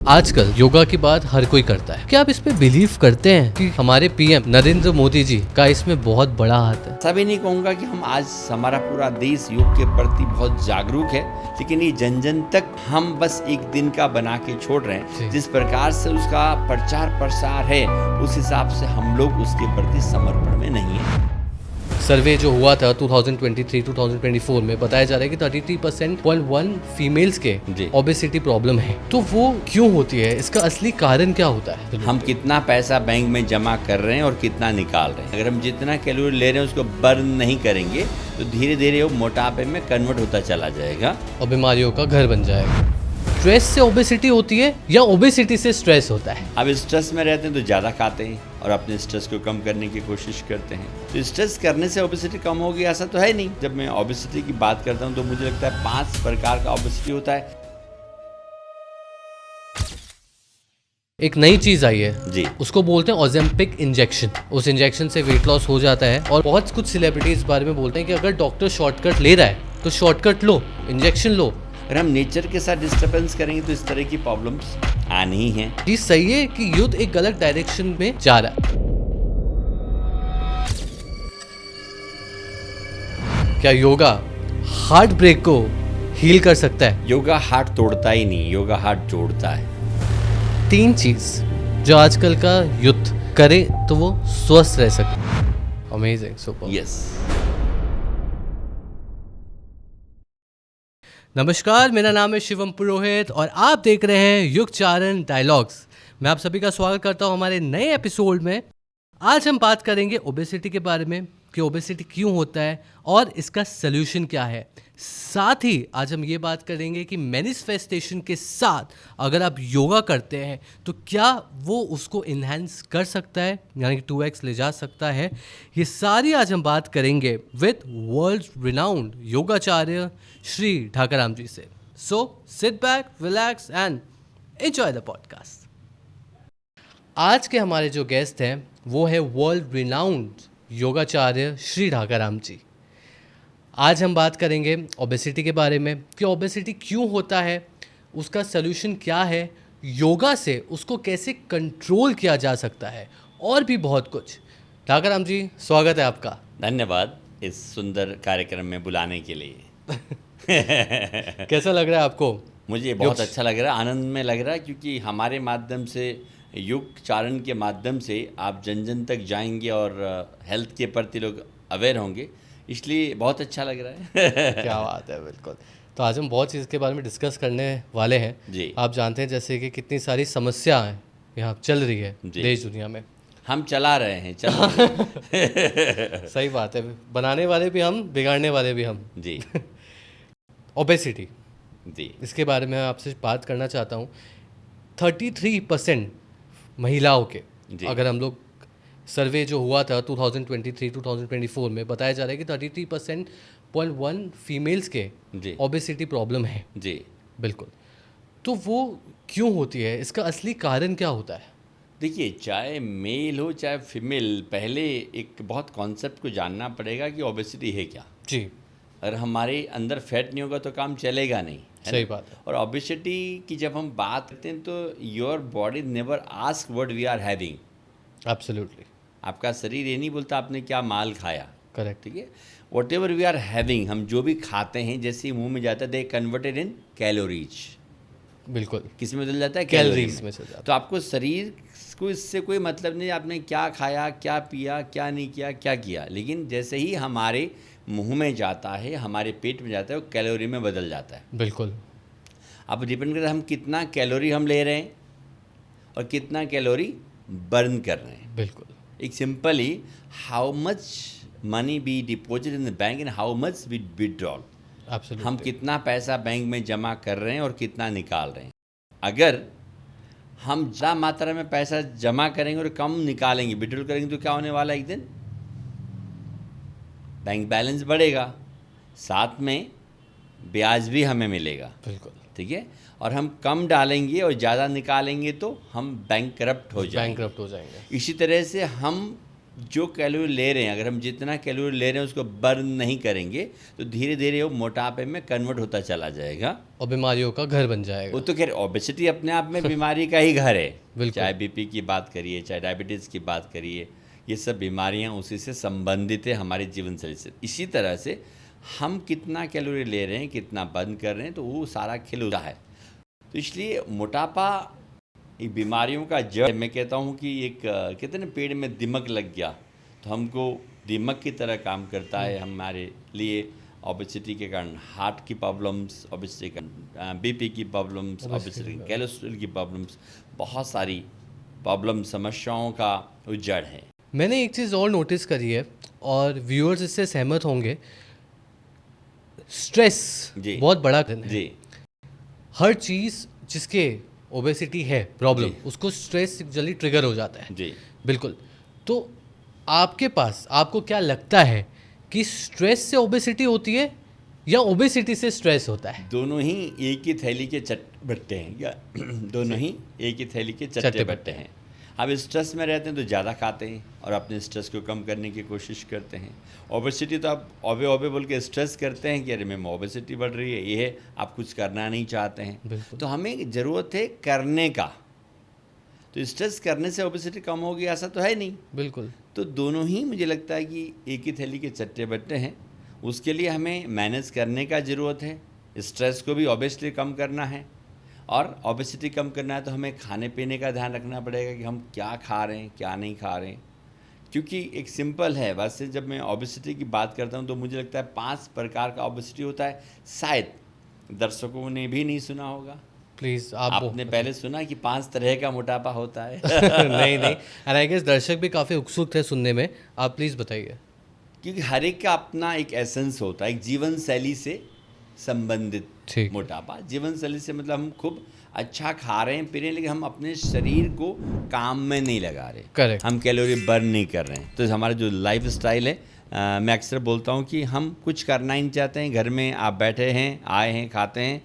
आजकल योगा की बात हर कोई करता है। क्या आप इस पे बिलीव करते हैं कि हमारे पीएम नरेंद्र मोदी जी का इसमें बहुत बड़ा हाथ है? सभी नहीं कहूँगा कि हम आज हमारा पूरा देश योग के प्रति बहुत जागरूक है, लेकिन ये जन जन तक हम बस एक दिन का बना के छोड़ रहे हैं। जिस प्रकार से उसका प्रचार प्रसार है उस हिसाब से हम लोग उसके प्रति समर्पण में नहीं है। सर्वे जो हुआ था 2023-2024 में बताया जा रहा है कि 33.1 फीमेल्स के ओबेसिटी प्रॉब्लम है। तो वो क्यों होती है? इसका असली कारण क्या होता है? हम कितना पैसा बैंक में जमा कर रहे हैं और कितना निकाल रहे हैं। अगर हम जितना कैलोरी ले रहे हैं उसको बर्न नहीं करेंगे तो धीरे धीरे वो मोटापे में कन्वर्ट होता चला जाएगा और बीमारियों का घर बन जाएगा। स्ट्रेस से ओबेसिटी होती है या ओबेसिटी से स्ट्रेस होता है? अब स्ट्रेस में रहते हैं तो ज़्यादा खाते हैं और अपने स्ट्रेस को कम करने की कोशिश करते हैं। तो स्ट्रेस करने से ओबेसिटी कम होगी ऐसा तो है नहीं। जब मैं ओबेसिटी की बात करता हूँ तो मुझे लगता है 5 प्रकार का ओबेसिटी होता है। एक नई चीज आई है जी, उसको बोलते हैं ओजेम्पिक इंजेक्शन। उस इंजेक्शन से वेट लॉस हो जाता है और बहुत कुछ सेलिब्रिटी इस बारे में बोलते हैं कि अगर डॉक्टर शॉर्टकट ले रहा है तो शॉर्टकट लो, इंजेक्शन लो। अगर हम नेचर के साथ डिस्टर्बेंस करेंगे तो इस तरह की प्रॉब्लम्स आनी ही हैं। चीज सही है कि युद्ध एक गलत डायरेक्शन में जा रहा है। क्या योगा हार्ट ब्रेक को हील कर सकता है? योगा हार्ट तोड़ता ही नहीं, योगा हार्ट जोड़ता है। 3 चीज जो आजकल का युद्ध करे तो वो स्वस्थ रह सके। Amazing, super. यस। नमस्कार, मेरा नाम है शिवम पुरोहित और आप देख रहे हैं युग चारण डायलॉग्स। मैं आप सभी का स्वागत करता हूं हमारे नए एपिसोड में। आज हम बात करेंगे ओबेसिटी के बारे में कि ओबेसिटी क्यों होता है और इसका सलूशन क्या है। साथ ही आज हम ये बात करेंगे कि मैनिफेस्टेशन के साथ अगर आप योगा करते हैं तो क्या वो उसको इन्हेंस कर सकता है, यानी कि 2x ले जा सकता है। ये सारी आज हम बात करेंगे with world renowned योगाचार्य Shri Dhakaram जी से। So sit back, relax and enjoy the podcast. आज के हमारे जो गेस्ट हैं वो है वर्ल्ड रिनाउंड योगाचार्य श्री ढाकाराम जी। आज हम बात करेंगे ओबेसिटी के बारे में कि ओबेसिटी क्यों होता है, उसका सलूशन क्या है, योगा से उसको कैसे कंट्रोल किया जा सकता है और भी बहुत कुछ। ढाकाराम जी, स्वागत है आपका। धन्यवाद इस सुंदर कार्यक्रम में बुलाने के लिए। कैसा लग रहा है आपको? मुझे बहुत अच्छा लग रहा है, आनंद में लग रहा है, क्योंकि हमारे माध्यम से, योग चारण के माध्यम से आप जन जन तक जाएंगे और हेल्थ के प्रति लोग अवेयर होंगे, इसलिए बहुत अच्छा लग रहा है। क्या बात है, बिल्कुल। तो आज हम बहुत चीज़ के बारे में डिस्कस करने वाले हैं जी। आप जानते हैं जैसे कि कितनी सारी समस्याएं यहाँ चल रही है देश दुनिया में। हम चला रहे हैं, चल रहे हैं। सही बात है, बनाने वाले भी हम, बिगाड़ने वाले भी हम। जी। ओबेसिटी, जी, इसके बारे में आपसे बात करना चाहता हूँ। 33% महिलाओं के, अगर हम लोग सर्वे जो हुआ था 2023-2024 में बताया जा रहा है कि 33.1 फीमेल्स के ओबेसिटी प्रॉब्लम है। जी, बिल्कुल। तो वो क्यों होती है? इसका असली कारण क्या होता है? देखिए, चाहे मेल हो चाहे फीमेल, पहले एक बहुत कॉन्सेप्ट को जानना पड़ेगा कि ओबेसिटी है क्या। जी। अगर हमारे अंदर फैट नहीं होगा तो काम चलेगा नहीं, सही बात है। और ओबेसिटी की जब हम बात करते हैं तो your body never ask what we are having. Absolutely. आपका शरीर ये नहीं बोलता आपने क्या माल खाया। करेक्ट। ठीक है, whatever we are having, हम जो भी खाते हैं जैसे ही मुंह में जाता है, दे कन्वर्टेड इन कैलोरीज। बिल्कुल। किस में बदल जाता है? कैलोरीज में चल जाता है। तो आपको शरीर को इससे कोई मतलब नहीं आपने क्या खाया, क्या पिया, क्या नहीं किया, क्या किया, लेकिन जैसे ही हमारे मुंह में जाता है, हमारे पेट में जाता है, वो कैलोरी में बदल जाता है। बिल्कुल। अब डिपेंड करता है हम कितना कैलोरी हम ले रहे हैं और कितना कैलोरी बर्न कर रहे हैं। बिल्कुल। एक सिंपल ही, how much money be deposit in the bank and how much we withdrawal. हम कितना पैसा बैंक में जमा कर रहे हैं और कितना निकाल रहे हैं। अगर हम ज़्यादा मात्रा में पैसा जमा करेंगे और कम निकालेंगे, विड्रॉल करेंगे, तो क्या होने वाला है? एक दिन बैंक बैलेंस बढ़ेगा, साथ में ब्याज भी हमें मिलेगा। बिल्कुल। ठीक है, और हम कम डालेंगे और ज़्यादा निकालेंगे तो हम बैंक करप्ट हो जाएंगे। हो जाएंगे। इसी तरह से हम जो कैलोरी ले रहे हैं, अगर हम जितना कैलोरी ले रहे हैं उसको बर्न नहीं करेंगे तो धीरे धीरे वो मोटापे में कन्वर्ट होता चला जाएगा और बीमारियों का घर बन जाएगा। वो तो खैर ओबेसिटी अपने आप में बीमारी का ही घर है। बिल्कुल। चाहे बीपी की बात करिए, चाहे डायबिटीज़ की बात करिए, ये सब बीमारियां उसी से संबंधित है, हमारे जीवन शैली से। इसी तरह से हम कितना कैलोरी ले रहे हैं, कितना बर्न कर रहे हैं, तो वो सारा खेल होता है। तो इसलिए मोटापा बीमारियों का जड़, मैं कहता हूँ कि एक कहते हैं ना पेड़ में दीमक लग गया तो हमको दीमक की तरह काम करता है हमारे लिए। ओबेसिटी के कारण हार्ट की प्रॉब्लम्स, ओबेसिटी के कारण बीपी की प्रॉब्लम्स, ओबेसिटी की कोलेस्ट्रॉल की प्रॉब्लम्स, बहुत सारी प्रॉब्लम समस्याओं का जड़ है। मैंने एक चीज़ और नोटिस करी है और व्यूअर्स इससे सहमत होंगे, स्ट्रेस बहुत बड़ा कारण है। जी। हर चीज़ जिसके ओबेसिटी है प्रॉब्लम, उसको स्ट्रेस जल्दी ट्रिगर हो जाता है। जी बिल्कुल। तो आपके पास, आपको क्या लगता है कि स्ट्रेस से ओबेसिटी होती है या ओबेसिटी से स्ट्रेस होता है? दोनों ही एक ही थैली के चट्टे हैं क्या? दोनों ही एक ही थैली के चट्टे बट्टे हैं। अब स्ट्रेस में रहते हैं तो ज़्यादा खाते हैं और अपने स्ट्रेस को कम करने की कोशिश करते हैं। ओबेसिटी तो आप ओबे बोल के स्ट्रेस करते हैं कि अरे मैम ओबेसिटी बढ़ रही है, ये है, आप कुछ करना नहीं चाहते हैं। तो हमें ज़रूरत है करने का। तो स्ट्रेस करने से ओबेसिटी कम होगी ऐसा तो है नहीं। बिल्कुल। तो दोनों ही मुझे लगता है कि एक ही थैली के चट्टे बट्टे हैं। उसके लिए हमें मैनेज करने का ज़रूरत है। स्ट्रेस को भी ऑब्वियसली कम करना है और ओबेसिटी कम करना है तो हमें खाने पीने का ध्यान रखना पड़ेगा कि हम क्या खा रहे हैं, क्या नहीं खा रहे हैं। क्योंकि एक सिंपल है, वैसे जब मैं ओबेसिटी की बात करता हूँ तो मुझे लगता है 5 प्रकार का ओबेसिटी होता है। शायद दर्शकों ने भी नहीं सुना होगा। प्लीज़ आपने पहले सुना कि 5 तरह का मोटापा होता है? नहीं एंड आई गेस दर्शक भी काफ़ी उत्सुक थे सुनने में। आप प्लीज़ बताइए। क्योंकि हर एक का अपना एक एसेंस होता है, एक जीवन शैली से संबंधित मोटापा। जीवन शैली से मतलब हम खूब अच्छा खा रहे हैं, पी रहे हैं, लेकिन हम अपने शरीर को काम में नहीं लगा रहे। करेक्ट। हम कैलोरी बर्न नहीं कर रहे हैं। तो हमारा जो लाइफ स्टाइल है, मैं अक्सर बोलता हूँ कि हम कुछ करना ही नहीं चाहते हैं। घर में आप बैठे हैं, आए हैं, खाते हैं,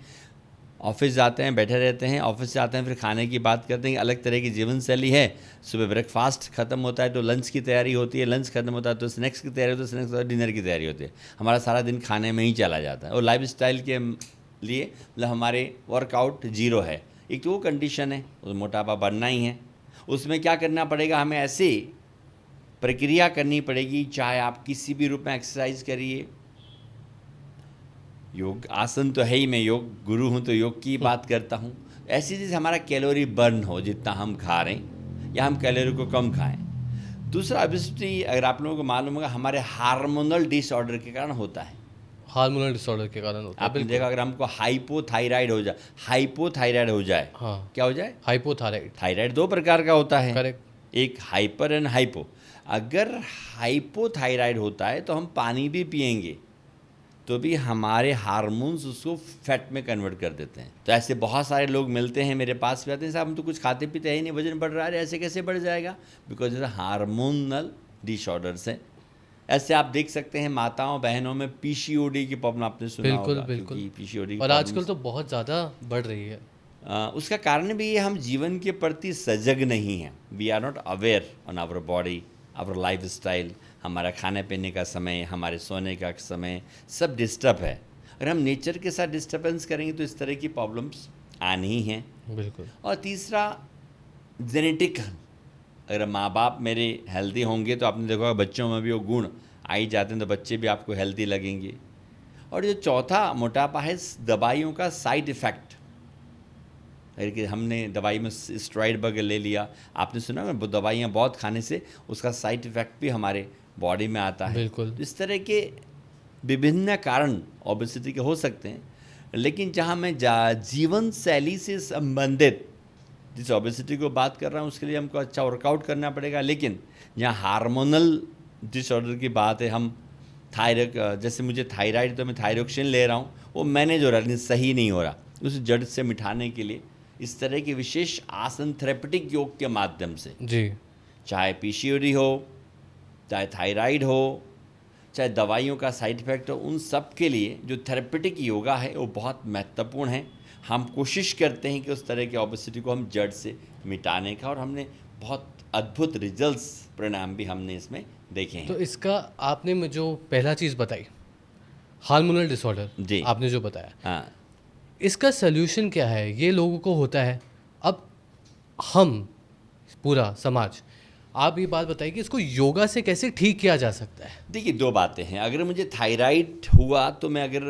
ऑफिस जाते हैं, बैठे रहते हैं, ऑफिस से आते हैं, फिर खाने की बात करते हैं। अलग तरह की जीवन शैली है। सुबह ब्रेकफास्ट खत्म होता है तो लंच की तैयारी होती है, लंच खत्म होता है तो स्नैक्स की तैयारी होती है, स्नैक्स और डिनर की तैयारी होती है। हमारा सारा दिन खाने में ही चला जाता है और लाइफ स्टाइल के लिए मतलब हमारे वर्कआउट जीरो है। एक तो वो कंडीशन है, मोटापा बढ़ना ही है। उसमें क्या करना पड़ेगा, हमें ऐसे प्रक्रिया करनी पड़ेगी, चाहे आप किसी भी रूप में एक्सरसाइज करिए। योग आसन तो है ही, मैं योग गुरु हूँ तो योग की बात करता हूँ। ऐसी चीज़ हमारा कैलोरी बर्न हो, जितना हम खा रहे हैं, या हम कैलोरी को कम खाएं। दूसरा ओबेसिटी, अगर आप लोगों को मालूम होगा, हमारे हार्मोनल डिसऑर्डर के कारण होता है। हार्मोनल डिसऑर्डर के कारण होता है। आपने देखा, अगर हमको हाइपोथायराइड हो जाए, हाँ, क्या हो जाए? हाइपोथायराइड। थायराइड 2 प्रकार का होता है। करेक्ट। एक हाइपर एंड हाइपो। अगर हाइपोथायराइड होता है तो हम पानी भी पिएंगे तो भी हमारे हार्मोन्स उसको फैट में कन्वर्ट कर देते हैं। तो ऐसे बहुत सारे लोग मिलते हैं, मेरे पास भी आते हैं, साहब हम तो कुछ खाते पीते हैं ही नहीं, वजन बढ़ रहा है, ऐसे कैसे बढ़ जाएगा? बिकॉज हार्मोनल डिसऑर्डर्स हैं। ऐसे आप देख सकते हैं माताओं बहनों में पीसीओडी की प्रॉब्लम आपने सुना होगा। बिल्कुल। पीसीओडी और आजकल तो बहुत ज़्यादा बढ़ रही है। उसका कारण भी ये, हम जीवन के प्रति सजग नहीं हैं। We are not aware on our body, our lifestyle. हमारा खाने पीने का समय, हमारे सोने का समय सब डिस्टर्ब है। अगर हम नेचर के साथ डिस्टर्बेंस करेंगे तो इस तरह की प्रॉब्लम्स आनी ही हैं। बिल्कुल। और तीसरा जेनेटिक। अगर माँ बाप मेरे हेल्दी होंगे तो आपने देखा बच्चों में भी वो गुण आ ही जाते हैं, तो बच्चे भी आपको हेल्दी लगेंगे। और जो चौथा मोटापा है, दवाइयों का साइड इफ़ेक्ट। अगर कि हमने दवाई में स्टेरॉइड वगैरह ले लिया, आपने सुना है दवाइयाँ बहुत खाने से उसका साइड इफ़ेक्ट भी हमारे बॉडी में आता है। बिल्कुल। तो इस तरह के विभिन्न कारण ओबेसिटी के हो सकते हैं। लेकिन जहाँ मैं जीवन शैली से संबंधित जिस ओबेसिटी को बात कर रहा हूँ, उसके लिए हमको अच्छा वर्कआउट करना पड़ेगा। लेकिन जहाँ हार्मोनल डिसऑर्डर की बात है, हम थायराइड, जैसे मुझे थायराइड, तो मैं थायरोक्सिन ले रहा हूँ, वो मैनेज हो रहा है, सही नहीं हो रहा। उस जड़ से मिटाने के लिए इस तरह के विशेष आसन थेरेपेटिक योग के माध्यम से, जी, चाहे पीसीओडी हो, चाहे थायराइड हो, चाहे दवाइयों का साइड इफ़ेक्ट हो, उन सब के लिए जो थेरेपेटिक योगा है वो बहुत महत्वपूर्ण है। हम कोशिश करते हैं कि उस तरह की ओबेसिटी को हम जड़ से मिटाने का, और हमने बहुत अद्भुत रिजल्ट्स, परिणाम भी हमने इसमें देखे हैं। तो इसका आपने मुझे जो पहला चीज़ बताई, हार्मोनल डिसऑर्डर, जी, आपने जो बताया, हाँ, इसका सल्यूशन क्या है? ये लोगों को होता है, अब हम पूरा समाज, आप ये बात बताइए कि इसको योगा से कैसे ठीक किया जा सकता है? देखिए 2 बातें हैं। अगर मुझे थायराइड हुआ तो मैं अगर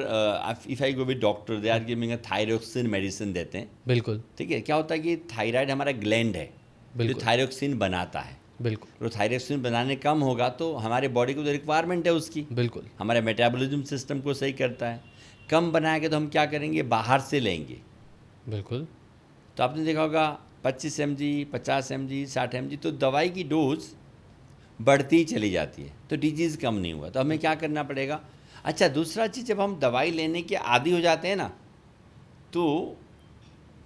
if I go with doctor, they are giving a thyroxine medicine देते हैं। बिल्कुल ठीक है, क्या होता है कि थायराइड हमारा ग्लैंड है जो बिल्कुल थायरोक्सिन बनाता है। बिल्कुल तो थायरोक्सिन बनाने कम होगा तो हमारे बॉडी को जो रिक्वायरमेंट है उसकी, बिल्कुल हमारे मेटाबॉलिज्म सिस्टम को सही करता है। कम बनाएंगे तो हम क्या करेंगे, बाहर से लेंगे। बिल्कुल तो आपने देखा होगा 25 mg, 50 mg, 60 mg, तो दवाई की डोज बढ़ती ही चली जाती है, तो डिजीज़ कम नहीं हुआ। तो हमें क्या करना पड़ेगा? अच्छा, दूसरा चीज़, जब हम दवाई लेने के आदी हो जाते हैं ना, तो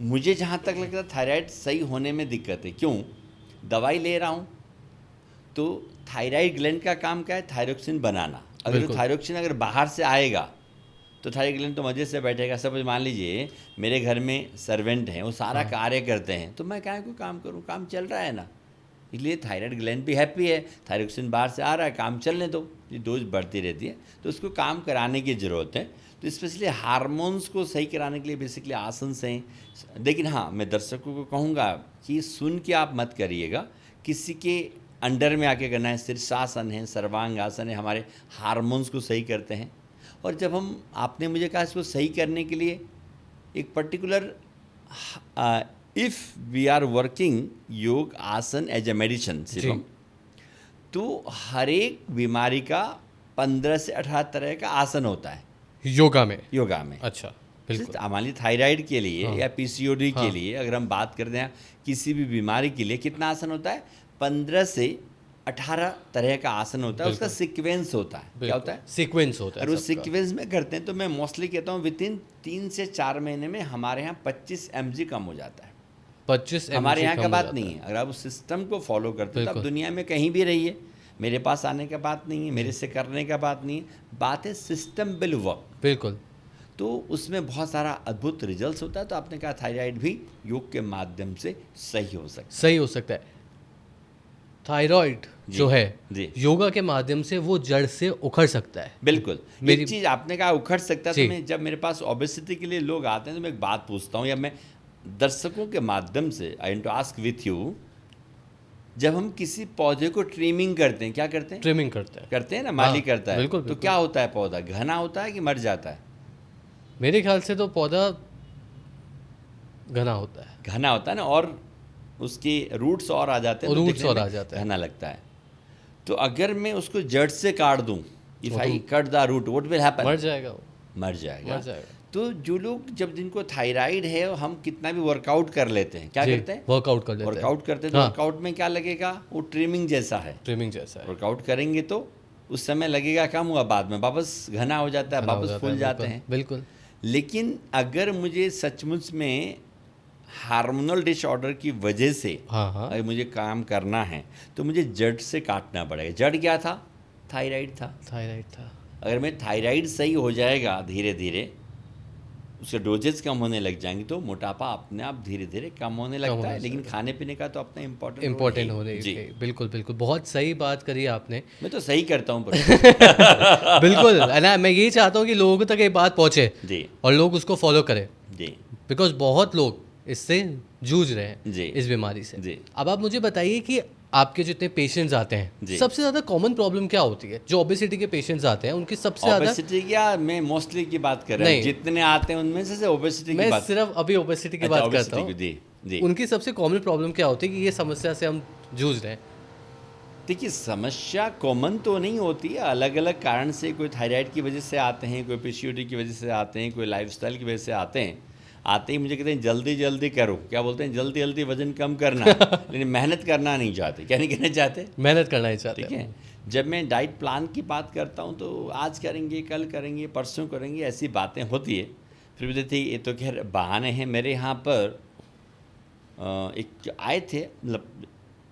मुझे जहाँ तक लगता है थायराइड सही होने में दिक्कत है। क्यों? दवाई ले रहा हूँ तो थायराइड ग्लैंड का काम क्या है? थायरोक्सिन बनाना। अगर थायरोक्सिन अगर बाहर से आएगा तो थायराइड ग्लैंड तो मज़े से बैठेगा। सब मान लीजिए मेरे घर में सर्वेंट हैं, वो सारा कार्य करते हैं, तो मैं क्या कोई काम करूँ? काम चल रहा है ना, इसलिए थायराइड ग्लैंड भी हैप्पी है, थायरोक्सिन बाहर से आ रहा है, काम चलने दो। ये डोज बढ़ती रहती है, तो उसको काम कराने की ज़रूरत है। तो स्पेशली हार्मोन्स को सही कराने के लिए बेसिकली आसन से। लेकिन हाँ, मैं दर्शकों को कहूँगा कि सुन के आप मत करिएगा, किसी के अंडर में आके करना है। शीर्षासन है, सर्वांगासन है, हमारे हार्मोन्स को सही करते हैं। और जब हम, आपने मुझे कहा इसको सही करने के लिए एक particular, if we are working yoga asana as a medicine सिर्फ, तो हर एक बीमारी का 15 से 18 तरह का आसन होता है योगा में। अच्छा, बिल्कुल। मान लीजिए थायराइड के लिए या पीसीओडी के लिए अगर हम बात करते हैं, किसी भी बीमारी के लिए कितना आसन होता है? 15 से 18 तरह का आसन होता है। उसका सीक्वेंस होता है। क्या होता है? सीक्वेंस होता है। और उस सीक्वेंस में करते हैं तो मैं मोस्टली कहता हूँ विद इन 3 से 4 महीने में हमारे यहाँ 25 mg कम हो जाता है। 25 हमारे यहाँ का बात नहीं है। अगर आप उस सिस्टम को फॉलो करते हैं तो आप दुनिया में कहीं भी रहिए, मेरे पास आने का बात नहीं है, मेरे से करने का बात नहीं है, बात है सिस्टम विल वर्क। बिल्कुल। तो उसमें बहुत सारा अद्भुत रिजल्ट्स होता है। तो आपने कहा थायराइड भी योग के माध्यम से सही हो सकता है। थायराइड जो है योगा के माध्यम से वो जड़ से उखड़ सकता है। बिल्कुल। एक चीज़ आपने कहा उखड़ सकता है, तो मैं जब मेरे पास ओबेसिटी के लिए लोग आते हैं तो मैं एक बात पूछता हूँ, या मैं दर्शकों के माध्यम से I want to ask with you, जब हम किसी पौधे को ट्रिमिंग करते हैं, क्या करते हैं? ट्रिमिंग करते हैं ना, माली करता है। बिल्कुल, तो क्या होता है? पौधा घना होता है कि मर जाता है? मेरे ख्याल से तो पौधा घना होता है ना, और उसके रूट्स और आ जाते हैं, रूट्स और आ जाते हैं, घना लगता है। तो अगर मैं उसको जड़ से काट दूं, if I cut the root, what will happen? मर जाएगा। तो जो लोग, जब जिनको थायराइड है, हम कितना भी वर्कआउट कर लेते हैं, क्या करते हैं? वर्कआउट करते हैं। तो वर्कआउट में क्या लगेगा? वो ट्रिमिंग जैसा है। वर्कआउट करेंगे तो उस समय लगेगा कम हुआ, बाद में वापस घना हो जाता है, वापस फूल जाते हैं। बिल्कुल। लेकिन अगर मुझे सचमुच में हार्मोनल डिसऑर्डर की वजह से अगर मुझे काम करना है तो मुझे जड़ से काटना पड़ेगा। जड़ क्या था? थायराइड था। अगर मैं थायराइड सही हो जाएगा, धीरे धीरे उसके डोजेस कम होने लग जाएंगे, तो मोटापा अपने आप धीरे धीरे कम होने लगता है। लेकिन खाने पीने का तो अपना इम्पोर्टेंट होने। जी, बिल्कुल। बहुत सही बात करी आपने। मैं तो सही करता हूँ बिल्कुल। मैं यही चाहता हूँ कि लोगों तक ये बात पहुँचे जी, और लोग उसको फॉलो करें जी, बिकॉज बहुत लोग इससे जूझ रहे हैं जी, इस बीमारी से जी। अब आप मुझे बताइए कि आपके जितने पेशेंट्स आते हैं, सबसे ज़्यादा कॉमन प्रॉब्लम क्या होती है? जो ओबेसिटी के पेशेंट्स आते हैं उनकी सबसे ज़्यादा, ओबेसिटी क्या, मैं मोस्टली की बात कर रहा हूँ, जितने आते हैं उनमें से ओबेसिटी की बात, सिर्फ अभी ओबेसिटी की बात करता हूँ। उनकी सबसे कॉमन प्रॉब्लम क्या होती है कि ये समस्या से हम जूझ रहे हैं? देखिए, समस्या कॉमन तो नहीं होती है, अलग अलग कारण से, कोई थायराइड की वजह से आते हैं, कोई पीसीओडी की वजह से आते हैं, कोई लाइफस्टाइल की वजह से आते हैं। आते ही मुझे कहते हैं जल्दी जल्दी करो, क्या बोलते हैं, जल्दी जल्दी वजन कम करना लेकिन मेहनत करना नहीं चाहते। क्या नहीं करना चाहते? मेहनत करना नहीं चाहते। ठीक है। जब मैं डाइट प्लान की बात करता हूँ तो आज करेंगे, कल करेंगे, परसों करेंगे, ऐसी बातें होती है। फिर भी देखते ये तो खैर बहाने हैं। मेरे यहाँ पर एक आए थे, मतलब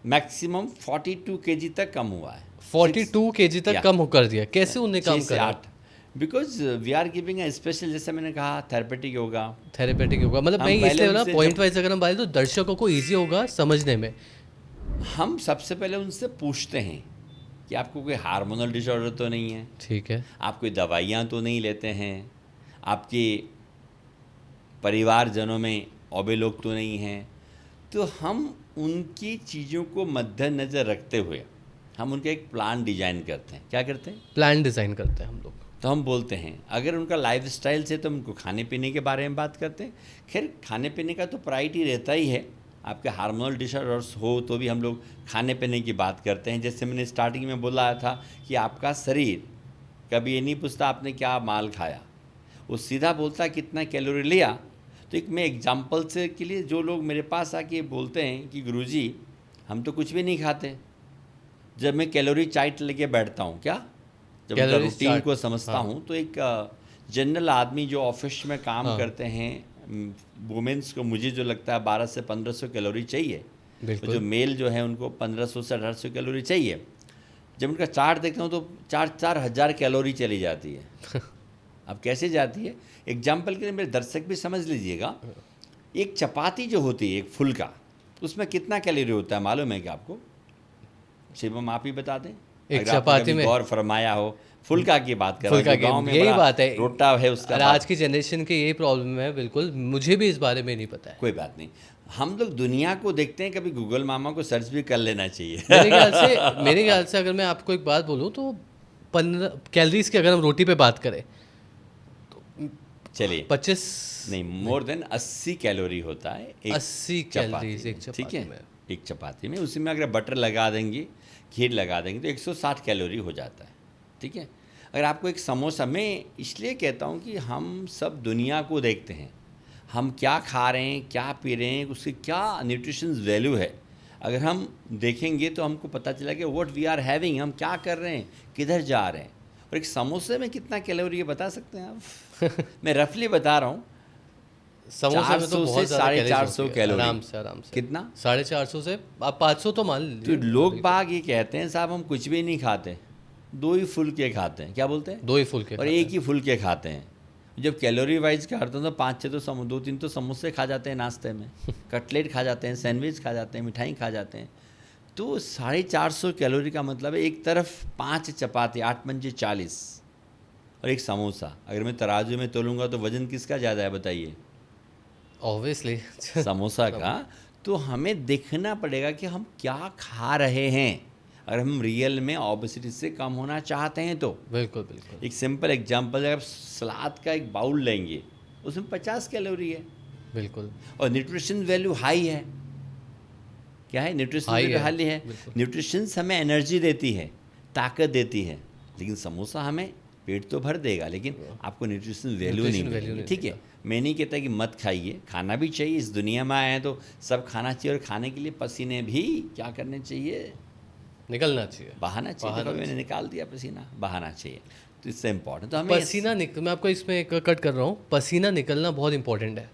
मैक्सिमम 42 kg तक कम हुआ है। 42 kg तक कम कर दिया? कैसे उन्हें कम करा? 8 because we are giving a special, जैसे मैंने कहा थेरेपेटिक योगा। मतलब मैं इसलिए बोला पॉइंट वाइज अगर हम बात तो दर्शकों को ईजी होगा समझने में। हम सबसे पहले उनसे पूछते हैं कि आपको कोई हार्मोनल डिसऑर्डर तो नहीं है, ठीक है, आप कोई दवाइयाँ तो नहीं लेते हैं, आपके परिवारजनों में ओबे लोग तो नहीं हैं। तो हम उनकी चीज़ों को मद्देनज़र रखते हुए हम उनका एक प्लान डिजाइन करते हैं। क्या करते हैं? प्लान डिज़ाइन करते हैं हम लोग। तो हम बोलते हैं अगर उनका लाइफस्टाइल से तो उनको खाने पीने के बारे में बात करते हैं। खैर खाने पीने का तो प्रायोरिटी रहता ही है, आपके हार्मोनल डिसऑर्डर्स हो तो भी हम लोग खाने पीने की बात करते हैं। जैसे मैंने स्टार्टिंग में बोला था कि आपका शरीर कभी ये नहीं पूछता आपने क्या माल खाया, वो सीधा बोलता कितना कैलोरी लिया। तो एक मैं एग्जाम्पल से के लिए, जो लोग मेरे पास आके बोलते हैं कि गुरुजी हम तो कुछ भी नहीं खाते, जब मैं कैलोरी चार्ट लेके बैठता हूँ, क्या जब उनका रूटीन को समझता हूँ, तो एक जनरल आदमी जो ऑफिस में काम करते हैं, वुमेंस को मुझे जो लगता है 1200 से 1500 कैलोरी चाहिए, तो जो मेल जो है उनको 1500 से 1800 कैलोरी चाहिए। जब उनका चार्ट देखता हूँ तो 4-4 हज़ार कैलोरी चली जाती है। अब कैसे जाती है? एग्जाम्पल के लिए मेरे दर्शक भी समझ लीजिएगा, एक चपाती जो होती है एक फुल का, उसमें कितना कैलोरी होता है मालूम है क्या आपको? शिवम आप ही बता दें। एक चपाती में गौर फरमाया हो, फुल्का की बात कर रहा हूं, गांव में यही बात है, रोटा है उसका। आज की जनरेशन की यही प्रॉब्लम है, बिल्कुल मुझे भी इस बारे में नहीं पता है। कोई बात नहीं, हम लोग दुनिया को देखते हैं, कभी गूगल मामा को सर्च भी कर लेना चाहिए। मेरे ख्याल से अगर मैं आपको एक बात बोलूँ तो 15 कैलोरीज की अगर हम रोटी पे बात करें तो चलिए 25 नहीं, मोर देन 80 कैलोरी होता है 80 कैलोरीज एक चपाती, ठीक है, एक चपाती में। उसी में अगर बटर लगा देंगे, खीर लगा देंगे तो 160 कैलोरी हो जाता है, ठीक है। अगर आपको एक समोसा, मैं इसलिए कहता हूँ कि हम सब दुनिया को देखते हैं, हम क्या खा रहे हैं, क्या पी रहे हैं, उसकी क्या न्यूट्रिशन वैल्यू है। अगर हम देखेंगे तो हमको पता चला कि व्हाट वी आर हैविंग, हम क्या कर रहे हैं, किधर जा रहे हैं। और एक समोसे में कितना कैलोरी है बता सकते हैं आप? मैं रफली बता रहा हूँ, समोसे में तो बहुत से 450 कैलोरी, आराम से कितना 450 से आप 500 तो मान लीजिए। तो लोग बाग ये कहते हैं साहब हम कुछ भी नहीं खाते, 2 ही फुलके खाते हैं। क्या बोलते हैं? 2 ही फुलके और 1 ही फुलके खाते हैं। जब कैलोरी वाइज करते हैं तो 5-6 तो 2-3 तो समोसे खा जाते हैं नाश्ते में, कटलेट खा जाते हैं, सैंडविच खा जाते हैं, मिठाई खा जाते हैं। तो 450 कैलोरी का मतलब है एक तरफ 5 चपाती, 8 पंजे 40 और एक समोसा। अगर मैं तराजू में तोलूँगा तो वजन किसका ज़्यादा है बताइए? ऑब्वियसली समोसा का। तो हमें देखना पड़ेगा कि हम क्या खा रहे हैं, अगर हम रियल में ओबेसिटी से कम होना चाहते हैं तो। बिल्कुल। एक सिंपल एग्जांपल, अगर आप सलाद का एक बाउल लेंगे उसमें 50 कैलोरी है, बिल्कुल, और न्यूट्रिशन वैल्यू हाई है। क्या है? न्यूट्रिशन वैल्यू हाई है। न्यूट्रिशन हमें एनर्जी देती है, ताकत देती है, लेकिन समोसा हमें पेट तो भर देगा लेकिन आपको न्यूट्रिशन वैल्यू नहीं मिलेगी, ठीक है। मैं नहीं कहता कि मत खाइए, खाना भी चाहिए, इस दुनिया में आए हैं तो सब खाना चाहिए, और खाने के लिए पसीने भी क्या करने चाहिए? निकलना चाहिए, बहाना चाहिए। तो मैंने निकाल दिया पसीना, बहाना चाहिए, तो इससे इम्पोर्टेंट। तो हमें पसीना मैं आपको इसमें एक कट कर रहा हूँ, पसीना निकलना बहुत इंपॉर्टेंट है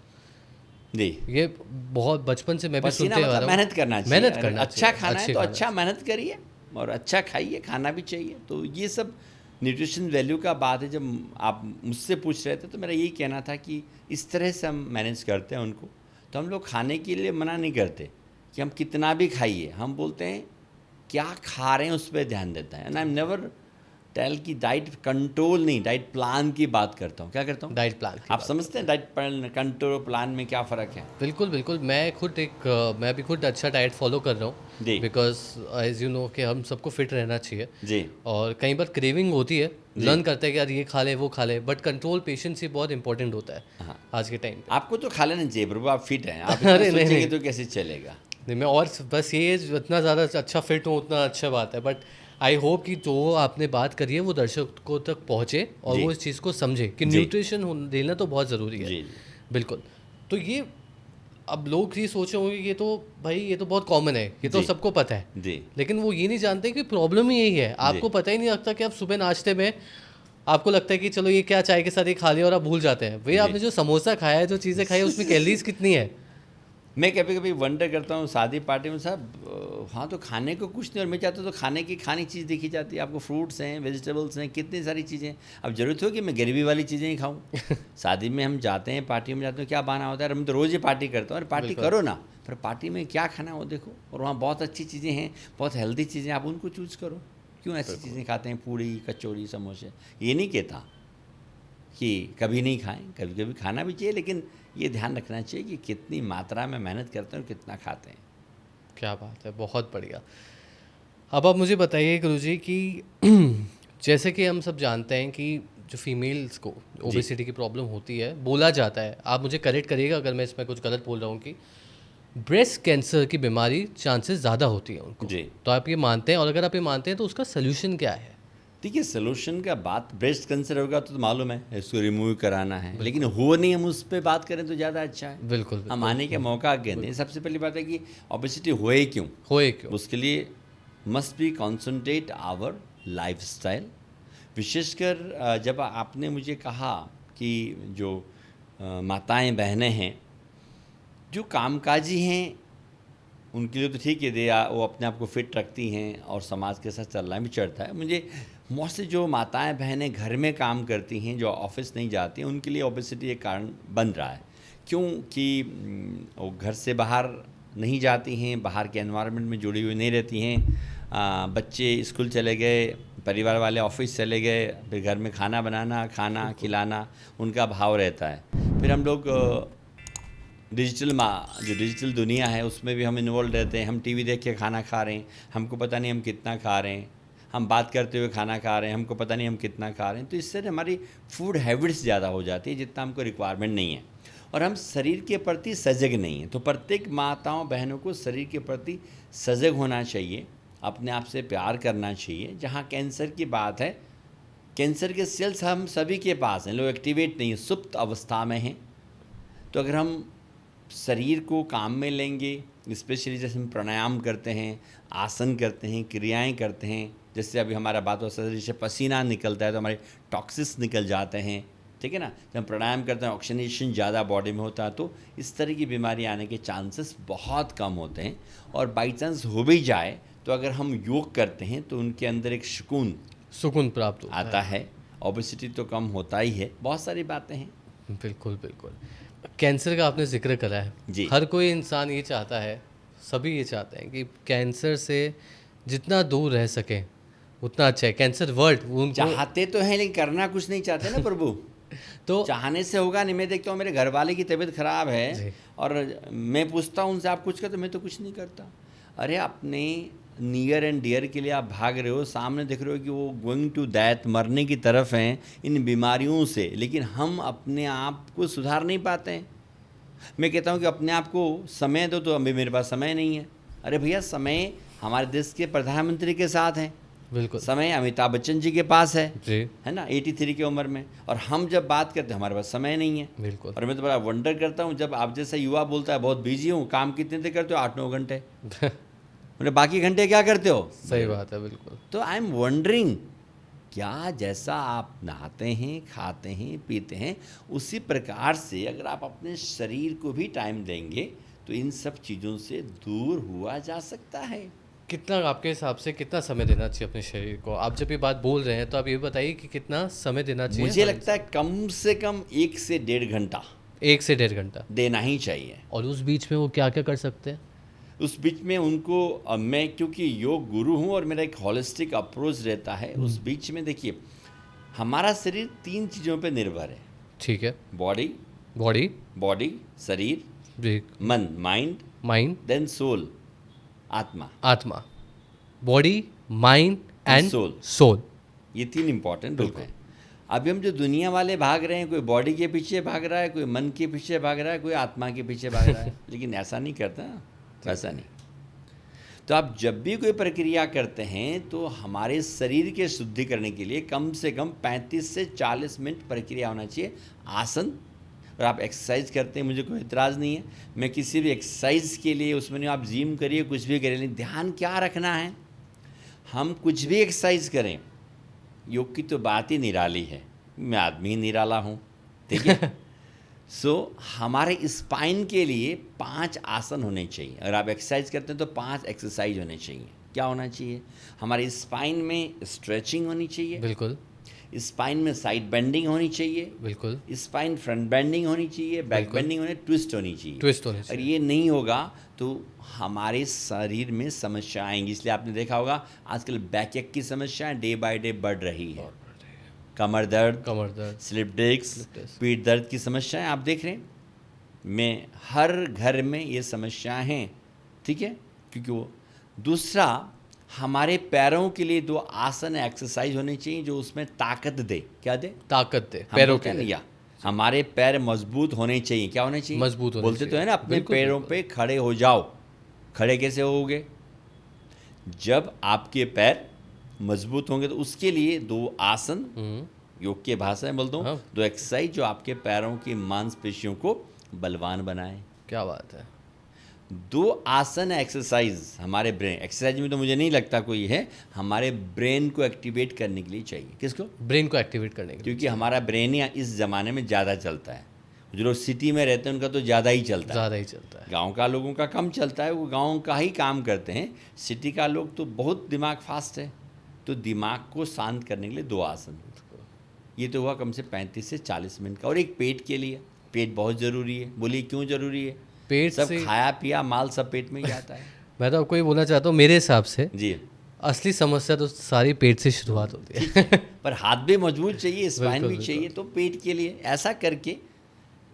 जी। ये बहुत बचपन से मैं भी सुनते आ रहा हूँ। मेहनत करना चाहिए, मेहनत करना अच्छा खाना है तो अच्छा मेहनत करिए और अच्छा खाइए, खाना भी चाहिए। तो ये सब न्यूट्रिशन वैल्यू का बात है। जब आप मुझसे पूछ रहे थे तो मेरा यही कहना था कि इस तरह से हम मैनेज करते हैं उनको। तो हम लोग खाने के लिए मना नहीं करते कि हम कितना भी खाइए, हम बोलते हैं क्या खा रहे हैं उस पर ध्यान देता है। And I am never tell की डाइट कंट्रोल नहीं, डाइट प्लान की बात करता हूँ। क्या करता हूँ? Diet plan. आप समझते हैं डाइट कंट्रोल प्लान में क्या फ़र्क है? बिल्कुल। मैं भी खुद अच्छा डाइट फॉलो कर रहा हूँ, बिकॉज एज यू नो कि हम सबको फिट रहना चाहिए जी। और कई बार क्रेविंग होती है, लर्न करते हैं कि यार ये खा ले वो खा ले, बट कंट्रोल पेशेंस ही बहुत इंपॉर्टेंट होता है आज के टाइम पे। आपको तो खा लेना चाहिए प्रभु, आप फिट हैं। आप सोचेंगे तो कैसे चलेगा? नहीं, मैं और बस ये जितना ज़्यादा अच्छा फिट हूँ उतना अच्छा बात है, बट आई होप कि जो आपने बात करी है वो दर्शकों तक पहुँचे और वो इस चीज़ को समझे कि न्यूट्रिशन देना तो बहुत ज़रूरी है। बिल्कुल। तो ये अब लोग ये सोच रहे होंगे ये तो भाई ये तो बहुत कॉमन है, ये तो सबको पता है जी। लेकिन वो ये नहीं जानते कि प्रॉब्लम ही यही है। आपको पता ही नहीं लगता कि आप सुबह नाश्ते में आपको लगता है कि चलो ये क्या चाय के साथ ये खा लिया और आप भूल जाते हैं। भाई आपने जो समोसा खाया है, जो चीज़ें खाई है, उसमें कैलोरीज कितनी है? मैं कभी कभी वंडर करता हूँ शादी पार्टी में, साहब हाँ तो खाने को कुछ नहीं और मैं चाहता हूँ तो खाने चीज़ देखी जाती है। आपको फ्रूट्स हैं, वेजिटेबल्स हैं, कितनी सारी चीज़ें। अब ज़रूरत हो कि मैं गरीबी वाली चीज़ें ही खाऊँ। शादी में हम जाते हैं, पार्टी में जाते हैं, क्या बहाना होता है, हम तो रोज़ ही पार्टी करता हूँ। अरे पार्टी करो ना, पर पार्टी में क्या खाना हो देखो, और वहाँ बहुत अच्छी चीज़ें हैं, बहुत हेल्दी चीज़ें, आप उनको चूज़ करो। क्यों ऐसी चीज़ें खाते हैं, पूड़ी कचौड़ी समोसे। ये नहीं कहता कि कभी नहीं खाएं, कभी कभी खाना भी चाहिए, लेकिन ये ध्यान रखना चाहिए कि कितनी मात्रा में मेहनत करते हैं और कितना खाते हैं। क्या बात है, बहुत बढ़िया। अब आप मुझे बताइए गुरुजी कि जैसे कि हम सब जानते हैं कि जो फीमेल्स को ओबेसिटी की प्रॉब्लम होती है, बोला जाता है, आप मुझे करेक्ट करिएगा अगर मैं इसमें कुछ गलत बोल रहा हूँ, कि ब्रेस्ट कैंसर की बीमारी चांसेस ज़्यादा होती है उनको जी। तो आप ये मानते हैं, और अगर आप ये मानते हैं तो उसका सोल्यूशन क्या है? देखिए, सोल्यूशन का बात, ब्रेस्ट कैंसर होगा तो मालूम है इसको रिमूव कराना है, लेकिन हो नहीं, हम उस पर बात करें तो ज़्यादा अच्छा है। बिल्कुल, हम आने का मौका दें। सबसे पहली बात है कि ओबेसिटी होए क्यों, उसके लिए must be concentrate our lifestyle. विशेषकर जब आपने मुझे कहा कि जो माताएं बहनें हैं जो कामकाजी हैं, उनके लिए तो ठीक है, वो अपने आप को फिट रखती हैं और समाज के साथ चलना भी चढ़ता है। मुझे मोस्टली जो माताएं बहनें घर में काम करती हैं, जो ऑफिस नहीं जाती हैं, उनके लिए ओबेसिटी एक कारण बन रहा है। क्योंकि वो घर से बाहर नहीं जाती हैं, बाहर के एनवायरनमेंट में जुड़ी हुई नहीं रहती हैं। बच्चे स्कूल चले गए, परिवार वाले ऑफिस चले गए, फिर घर में खाना बनाना, खाना खिलाना उनका भाव रहता है। फिर हम लोग जो डिजिटल दुनिया है उसमें भी हम इन्वॉल्व रहते हैं। हम टीवी देख के खाना खा रहे हैं, हमको पता नहीं हम कितना खा रहे हैं। हम बात करते हुए खाना खा रहे हैं, हमको पता नहीं हम कितना खा रहे हैं। तो इससे हमारी फूड हैबिट्स ज़्यादा हो जाती है जितना हमको रिक्वायरमेंट नहीं है, और हम शरीर के प्रति सजग नहीं हैं। तो प्रत्येक माताओं बहनों को शरीर के प्रति सजग होना चाहिए, अपने आप से प्यार करना चाहिए। जहाँ कैंसर की बात है, कैंसर के सेल्स हम सभी के पास हैं, लोग एक्टिवेट नहीं, सुप्त अवस्था में हैं। तो अगर हम शरीर को काम में लेंगे, स्पेशली जैसे हम प्राणायाम करते हैं, आसन करते हैं, क्रियाएं करते हैं, जैसे अभी हमारा बात हो शरीर से पसीना निकलता है तो हमारे टॉक्सिस निकल जाते हैं, ठीक है ना। जब हम प्राणायाम करते हैं ऑक्सीजनेशन ज़्यादा बॉडी में होता है, तो इस तरह की बीमारी आने के चांसेस बहुत कम होते हैं। और बाई चांस हो भी जाए तो अगर हम योग करते हैं तो उनके अंदर एक सुकून प्राप्त आता है। ओबेसिटी तो कम होता ही है। बहुत सारी बातें हैं। बिल्कुल बिल्कुल। कैंसर का आपने जिक्र करा है जी। हर कोई इंसान ये चाहता है, सभी ये चाहते हैं कि कैंसर से जितना दूर रह सके उतना अच्छा है। कैंसर वर्ल्ड चाहते तो हैं, लेकिन करना कुछ नहीं चाहते ना प्रभु। तो चाहने से होगा नहीं। मैं देखता हूँ मेरे घर वाले की तबीयत खराब है और मैं पूछता हूँ उनसे आप कुछ करते, मैं तो कुछ नहीं करता। अरे अपने नियर एंड डियर के लिए आप भाग रहे हो, सामने देख रहे हो कि वो गोइंग टू दैट, मरने की तरफ हैं इन बीमारियों से, लेकिन हम अपने आप को सुधार नहीं पाते हैं। मैं कहता हूँ कि अपने आप को समय दो, तो अभी मेरे पास समय नहीं है। अरे भैया, समय हमारे देश के प्रधानमंत्री के साथ है, बिल्कुल समय अमिताभ बच्चन जी के पास है जी, है ना, 83 की उम्र में। और हम जब बात करते हैं हमारे पास समय नहीं है। बिल्कुल। और मैं तो बड़ा वंडर करता हूँ जब आप जैसा युवा बोलता है बहुत बिजी हूँ, काम कितने देर करते हो, 8-9 घंटे। मतलब बाकी घंटे क्या करते हो? सही बात है, बिल्कुल। तो आई एम वंडरिंग, क्या जैसा आप नहाते हैं, खाते हैं, पीते हैं, उसी प्रकार से अगर आप अपने शरीर को भी टाइम देंगे तो इन सब चीज़ों से दूर हुआ जा सकता है। कितना आपके हिसाब से कितना समय देना चाहिए अपने शरीर को? आप जब ये बात बोल रहे हैं तो आप ये बताइए कि कितना समय देना चाहिए? मुझे लगता है कम से कम 1 से 1.5 घंटा 1 से 1.5 घंटा देना ही चाहिए। और उस बीच में वो क्या क्या कर सकते हैं? उस बीच में उनको मैं क्योंकि योग गुरु हूँ और मेरा एक हॉलिस्टिक अप्रोच रहता है, उस बीच में देखिए हमारा शरीर 3 चीज़ों पे निर्भर है। ठीक है। बॉडी शरीर, मन माइंड, देन सोल आत्मा। बॉडी, माइंड एंड सोल, ये 3 इंपॉर्टेंट रूप हैं। अभी हम जो दुनिया वाले भाग रहे हैं, कोई बॉडी के पीछे भाग रहा है, कोई मन के पीछे भाग रहा है, कोई आत्मा के पीछे भाग रहा है। लेकिन ऐसा नहीं करता, वैसा नहीं। तो आप जब भी कोई प्रक्रिया करते हैं तो हमारे शरीर के शुद्धि करने के लिए कम से कम 35 से 40 मिनट प्रक्रिया होना चाहिए। आसन, और आप एक्सरसाइज करते हैं, मुझे कोई इतराज़ नहीं है। मैं किसी भी एक्सरसाइज के लिए, उसमें नहीं आप जिम करिए, कुछ भी करिए, लेकिन ध्यान क्या रखना है, हम कुछ भी एक्सरसाइज करें, योग की तो बात ही निराली है, मैं आदमी ही निराला हूँ, ठीक है। हमारे स्पाइन के लिए 5 आसन होने चाहिए। अगर आप एक्सरसाइज करते हैं तो 5 एक्सरसाइज होने चाहिए। क्या होना चाहिए? हमारे स्पाइन में स्ट्रेचिंग होनी चाहिए, बिल्कुल। स्पाइन में साइड बेंडिंग होनी चाहिए, बिल्कुल। स्पाइन फ्रंट बेंडिंग होनी चाहिए, बैक बेंडिंग होनी, ट्विस्ट होनी चाहिए। ट्विस्ट होनी अगर ये नहीं होगा तो हमारे शरीर में समस्या आएंगी। इसलिए आपने देखा होगा आजकल बैक एक की समस्याएं डे बाय डे बढ़ रही है। कमर दर्द, स्लिप डिस्क, पीठ दर्द की समस्याएं आप देख रहे हैं। मैं हर घर में ये समस्याएं हैं, ठीक है। क्योंकि वो दूसरा, हमारे पैरों के लिए 2 आसन एक्सरसाइज होने चाहिए जो उसमें ताकत दे। क्या दे? ताकत दे पैरों के लिए। हमारे पैर मजबूत होने चाहिए। क्या होने चाहिए? मजबूत होने बोलते तो है ना, अपने पैरों पे खड़े हो जाओ। खड़े कैसे होगे? जब आपके पैर मजबूत होंगे। तो उसके लिए 2 आसन, योग के भाषा में बोलता हूँ, 2 एक्सरसाइज जो आपके पैरों की मांसपेशियों को बलवान बनाए। क्या बात है। 2 आसन एक्सरसाइज हमारे ब्रेन, एक्सरसाइज में तो मुझे नहीं लगता कोई है, हमारे ब्रेन को एक्टिवेट करने के लिए चाहिए। किसको? ब्रेन को एक्टिवेट करने के लिए। क्योंकि हमारा ब्रेन ही इस ज़माने में ज़्यादा चलता है। जो लोग सिटी में रहते हैं उनका तो ज़्यादा ही चलता है। गांव का लोगों का कम चलता है, वो गांव का ही काम करते हैं। सिटी का लोग तो बहुत दिमाग फास्ट है। तो दिमाग को शांत करने के लिए 2 आसन। ये तो हुआ कम से 35 से 40 मिनट का। और एक पेट के लिए, पेट बहुत ज़रूरी है। बोलिए क्यों ज़रूरी है? पेट सब से खाया पिया माल सब पेट में ही आता है। मैं तो आपको ये बोलना चाहता हूँ, मेरे हिसाब से जी, असली समस्या तो सारी पेट से शुरुआत होती है। पर हाथ भी मजबूत चाहिए, स्पाइन भी चाहिए। तो पेट के लिए ऐसा करके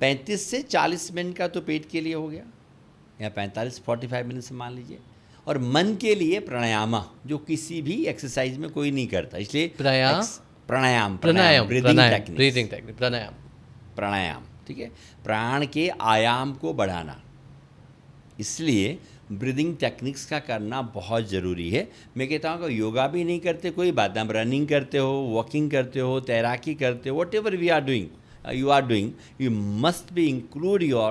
35 से 40 मिनट का तो पेट के लिए हो गया, या 45-45 मिनट से मान लीजिए। और मन के लिए प्राणायाम, जो किसी भी एक्सरसाइज में कोई नहीं करता। इसलिए प्राणायाम, ठीक है। प्राण के आयाम को बढ़ाना, इसलिए ब्रीदिंग टेक्निक्स का करना बहुत ज़रूरी है। मैं कहता हूँ कि योगा भी नहीं करते कोई बात नहीं, आप रनिंग करते हो, वॉकिंग करते हो, तैराकी करते हो, whatever we are doing, you are doing, you must be include your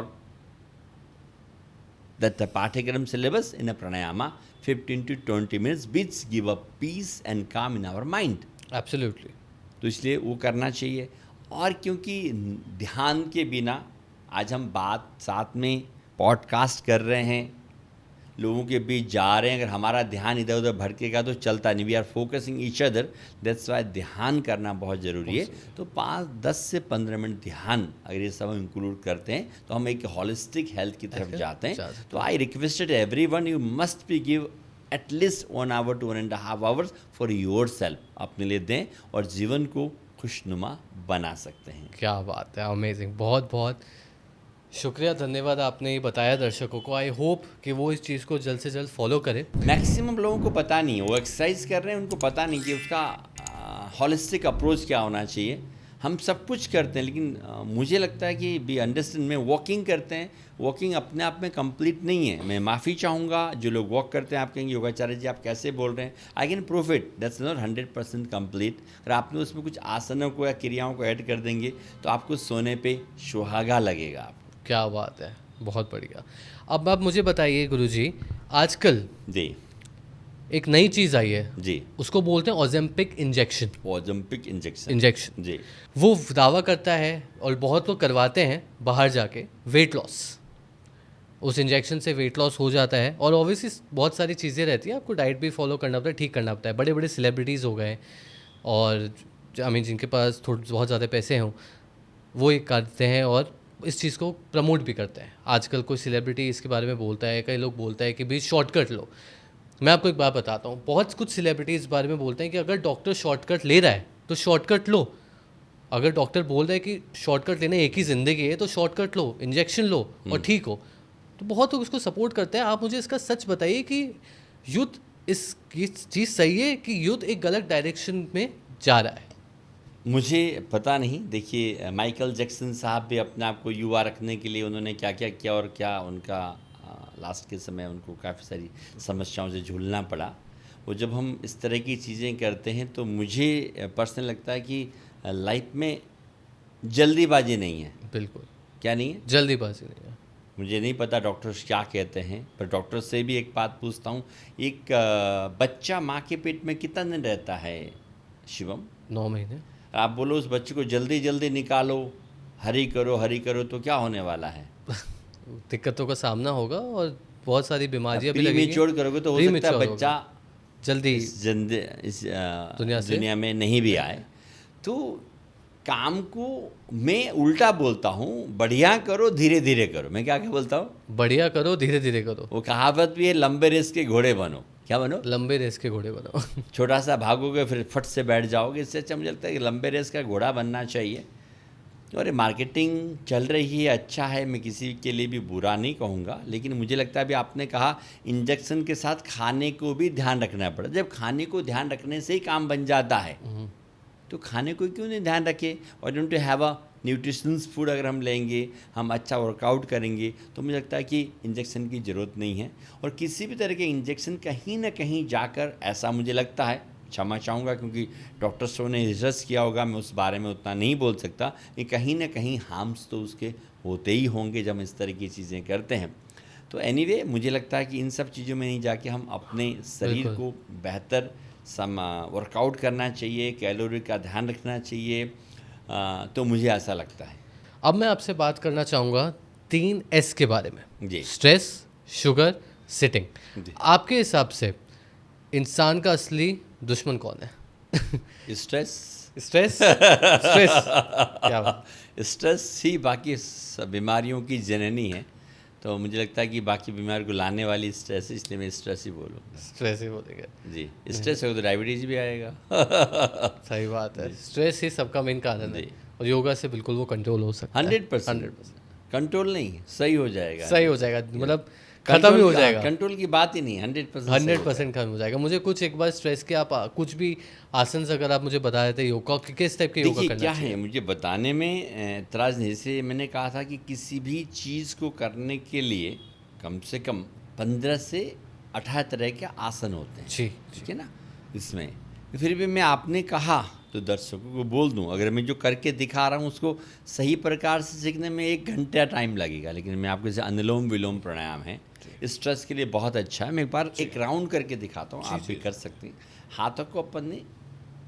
that the पाठ्यक्रम syllabus in a pranayama 15 to 20 minutes which give a peace and calm in our mind. Absolutely. तो इसलिए वो करना चाहिए। और क्योंकि ध्यान के बिना आज हम बात साथ में पॉडकास्ट कर रहे हैं, लोगों के बीच जा रहे हैं, अगर हमारा ध्यान इधर उधर भटकेगा तो चलता नहीं। We are focusing each other, that's why ध्यान करना बहुत ज़रूरी है। तो 5-10 से 15 मिनट ध्यान अगर ये सब हम इंक्लूड करते हैं तो हम एक हॉलिस्टिक हेल्थ की तरफ जाते हैं। तो I requested everyone, you must be give at least 1 hour to 1.5 hours for your self, अपने लिए दें और जीवन को खुशनुमा बना सकते हैं। क्या बात है, अमेजिंग। बहुत बहुत शुक्रिया, धन्यवाद, आपने ये बताया दर्शकों को। आई होप कि वो इस चीज़ को जल्द से जल्द फॉलो करें। मैक्सिमम लोगों को पता नहीं है, वो एक्सरसाइज कर रहे हैं, उनको पता नहीं कि उसका हॉलिस्टिक अप्रोच क्या होना चाहिए। हम सब कुछ करते हैं, लेकिन मुझे लगता है कि बी अंडरस्टैंड में वॉकिंग करते हैं, वॉकिंग अपने आप में कंप्लीट नहीं है। मैं माफ़ी चाहूँगा जो लोग वॉक करते हैं, आप कहेंगे योगाचार्य जी आप कैसे बोल रहे हैं। I can prove it, that's not 100% complete. अगर आपने उसमें कुछ आसनों को या क्रियाओं को ऐड कर देंगे तो आपको सोने पे सुहागा लगेगा। आपको क्या बात है, बहुत बढ़िया। अब आप मुझे बताइए गुरुजी, आजकल जी एक नई चीज़ आई है जी, उसको बोलते हैं ओजेम्पिक इंजेक्शन। ओजेम्पिक इंजेक्शन जी, वो दावा करता है और बहुत लोग करवाते हैं बाहर जाके वेट लॉस। उस इंजेक्शन से वेट लॉस हो जाता है और ऑब्वियसली बहुत सारी चीज़ें रहती हैं, आपको डाइट भी फॉलो करना पड़ता है, ठीक करना पड़ता है। बड़े बड़े सेलिब्रिटीज़ हो गए और जिनके पास बहुत ज़्यादा पैसे हों वो ये करते हैं और इस चीज़ को प्रमोट भी करते हैं। आजकल कोई सेलिब्रिटी इसके बारे में बोलता है, कई लोग बोलता है कि भाई शॉर्टकट लो। मैं आपको एक बात बताता हूँ, बहुत कुछ सेलिब्रिटी इस बारे में बोलते हैं कि अगर डॉक्टर शॉर्टकट ले रहा है तो शॉर्टकट लो। अगर डॉक्टर बोल रहा है कि शॉर्टकट लेना एक ही ज़िंदगी है तो शॉर्टकट लो, इंजेक्शन लो और ठीक हो। तो बहुत लोग इसको सपोर्ट करते हैं। आप मुझे इसका सच बताइए कि युद्ध इस चीज़ सही है कि युद्ध एक गलत डायरेक्शन में जा रहा है? मुझे पता नहीं। देखिए माइकल जैक्सन साहब भी अपने आप को युवा रखने के लिए उन्होंने क्या क्या किया और क्या उनका लास्ट के समय उनको काफ़ी सारी समस्याओं से झूलना पड़ा। वो जब हम इस तरह की चीज़ें करते हैं तो मुझे पर्सनल लगता है कि लाइफ में जल्दीबाजी नहीं है। बिल्कुल। क्या नहीं है? जल्दीबाजी नहीं है। मुझे नहीं पता डॉक्टर्स क्या कहते हैं, पर डॉक्टर से भी एक बात पूछता हूँ, एक बच्चा माँ के पेट में कितना दिन रहता है शिवम? 9 महीने। आप बोलो उस बच्चे को जल्दी जल्दी निकालो, हरी करो तो क्या होने वाला है? दिक्कतों का सामना होगा और बहुत सारी बीमारियां भी लगेंगी। प्रीमेच्योर करोगे तो हो सकता है बच्चा जल्दी इस दुनिया में नहीं भी आए। तो काम को मैं उल्टा बोलता हूँ, बढ़िया करो धीरे धीरे करो। मैं क्या बोलता हूँ? बढ़िया करो धीरे धीरे करो। वो कहावत भी है, लंबे रेस के घोड़े बनो। क्या बनो? लंबे रेस के घोड़े बनो। छोटा सा भागोगे फिर फट से बैठ जाओगे। इससे अच्छा मुझे लगता है कि लंबे रेस का घोड़ा बनना चाहिए। और मार्केटिंग चल रही है, अच्छा है, मैं किसी के लिए भी बुरा नहीं कहूँगा, लेकिन मुझे लगता है अभी आपने कहा इंजेक्शन के साथ खाने को भी ध्यान रखना पड़ा। जब खाने को ध्यान रखने से ही काम बन जाता है तो खाने को क्यों नहीं ध्यान रखें? और don't to have a nutritions food अगर हम लेंगे, हम अच्छा वर्कआउट करेंगे तो मुझे लगता है कि इंजेक्शन की ज़रूरत नहीं है। और किसी भी तरह के इंजेक्शन कहीं ना कहीं जाकर, ऐसा मुझे लगता है, क्षमा चाहूँगा क्योंकि डॉक्टर्सों ने रिसर्च किया होगा, मैं उस बारे में उतना नहीं बोल सकता, कि कहीं ना कहीं हार्म्स तो उसके होते ही होंगे जब हम इस तरह की चीज़ें करते हैं। तो एनीवे मुझे लगता है कि इन सब चीज़ों में नहीं जाके हम अपने शरीर को बेहतर वर्कआउट करना चाहिए, कैलोरी का ध्यान रखना चाहिए। तो मुझे ऐसा लगता है। अब मैं आपसे बात करना चाहूँगा 3S के बारे में जी। Stress, sugar, sitting. आपके हिसाब से इंसान का असली दुश्मन कौन है? स्ट्रेस। स्ट्रेस स्ट्रेस क्या बात? स्ट्रेस ही बाकी बीमारियों की जननी है। तो मुझे लगता है कि बाकी बीमारी को लाने वाली स्ट्रेस है, इसलिए मैं स्ट्रेस ही बोलूँगा। स्ट्रेस ही बोलेंगे जी। स्ट्रेस होगा तो डायबिटीज़ भी आएगा। सही बात है। स्ट्रेस ही सबका मेन कारण है और योगा से बिल्कुल वो कंट्रोल हो सकता है। 100%। कंट्रोल नहीं, सही हो जाएगा। सही हो जाएगा, मतलब खत्म ही हो जाएगा। कंट्रोल की बात ही नहीं, 100% खत्म हो जाएगा। मुझे कुछ एक बार स्ट्रेस के आप कुछ भी आसन अगर आप मुझे बता देते योगा किस टाइप के योगा करना क्या है, मुझे बताने में एतराज़ नहीं। जैसे मैंने कहा था कि किसी भी चीज़ को करने के लिए कम से कम 15 से 18 तरह के आसन होते हैं। जी, ठीक है ना। इसमें फिर भी मैं आपने कहा तो दर्शकों को बोल दूं, अगर मैं जो करके दिखा रहा हूं उसको सही प्रकार से सीखने में 1 घंटा टाइम लगेगा, लेकिन मैं आपको जैसे अनुलोम विलोम प्राणायाम है, स्ट्रेस के लिए बहुत अच्छा है। मैं एक बार एक राउंड करके दिखाता हूँ, आप भी कर सकते हैं। हाथों को अपन ने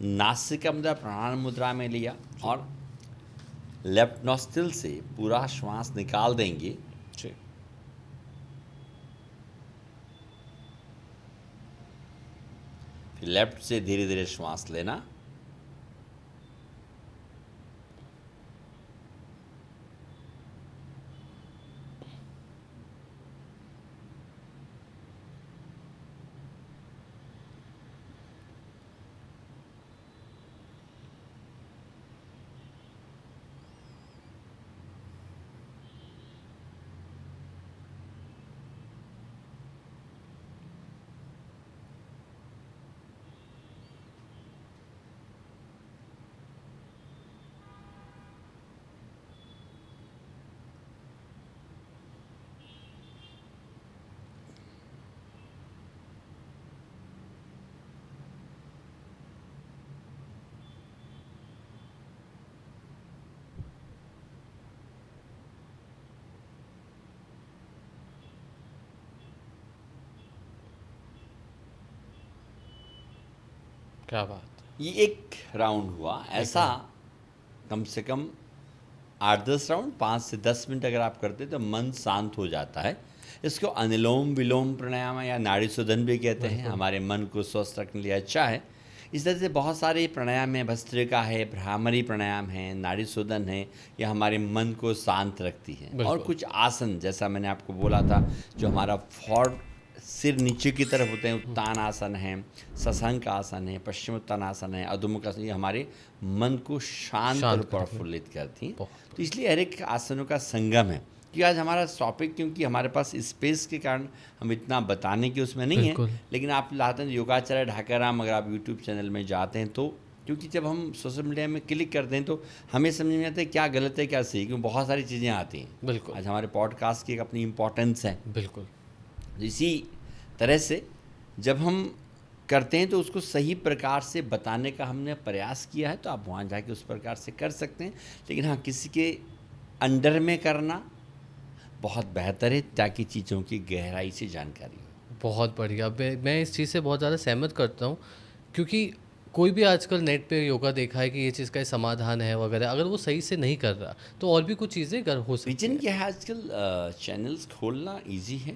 नासिका मुद्रा प्राणायाम मुद्रा में लिया और लेफ्ट नॉस्ट्रिल से पूरा श्वास निकाल देंगे। फिर लेफ्ट से धीरे धीरे श्वास लेना, क्या बात। ये एक राउंड हुआ। ऐसा कम से कम 8-10 राउंड 5 से 10 मिनट अगर आप करते तो मन शांत हो जाता है। इसको अनुलोम विलोम प्राणायाम या नाड़ी शोधन भी कहते हैं। हमारे मन को स्वस्थ रखने के लिए अच्छा है। इस तरह से बहुत सारे प्राणायाम है, भस्त्रिका है, भ्रामरी प्राणायाम है, नाड़ी शोधन है, यह हमारे मन को शांत रखती है। और कुछ आसन जैसा मैंने आपको बोला था, जो हमारा फॉर्ड सिर नीचे की तरफ होते हैं, उत्तान आसन है, शशांक आसन है, पश्चिम उत्तान आसन है, अधोमुख आसन, ये हमारे मन को शांत और प्रफुल्लित करती हैं। तो इसलिए हर एक आसनों का संगम है। कि आज हमारा टॉपिक, क्योंकि हमारे पास स्पेस के कारण हम इतना बताने की उसमें नहीं है, लेकिन आप लाते हैं योगाचार्य ढाकाराम, अगर आप यूट्यूब चैनल में जाते हैं तो, क्योंकि जब हम सोशल मीडिया में क्लिक करते हैं तो हमें समझ में आता है क्या गलत है क्या सही, क्योंकि बहुत सारी चीज़ें आती हैं। बिल्कुल। आज हमारे पॉडकास्ट की एक अपनी इम्पोर्टेंस है। बिल्कुल। इसी तरह से जब हम करते हैं तो उसको सही प्रकार से बताने का हमने प्रयास किया है, तो आप वहाँ जाके उस प्रकार से कर सकते हैं। लेकिन हाँ, किसी के अंडर में करना बहुत बेहतर है ताकि चीज़ों की गहराई से जानकारी हो। बहुत बढ़िया। मैं इस चीज़ से बहुत ज़्यादा सहमत करता हूँ, क्योंकि कोई भी आजकल नेट पे योगा देखा है कि ये चीज़ का समाधान है वगैरह, अगर वो सही से नहीं कर रहा तो और भी कुछ चीज़ें कर हो सकती रीजन क्या है, आजकल चैनल्स खोलना इजी है,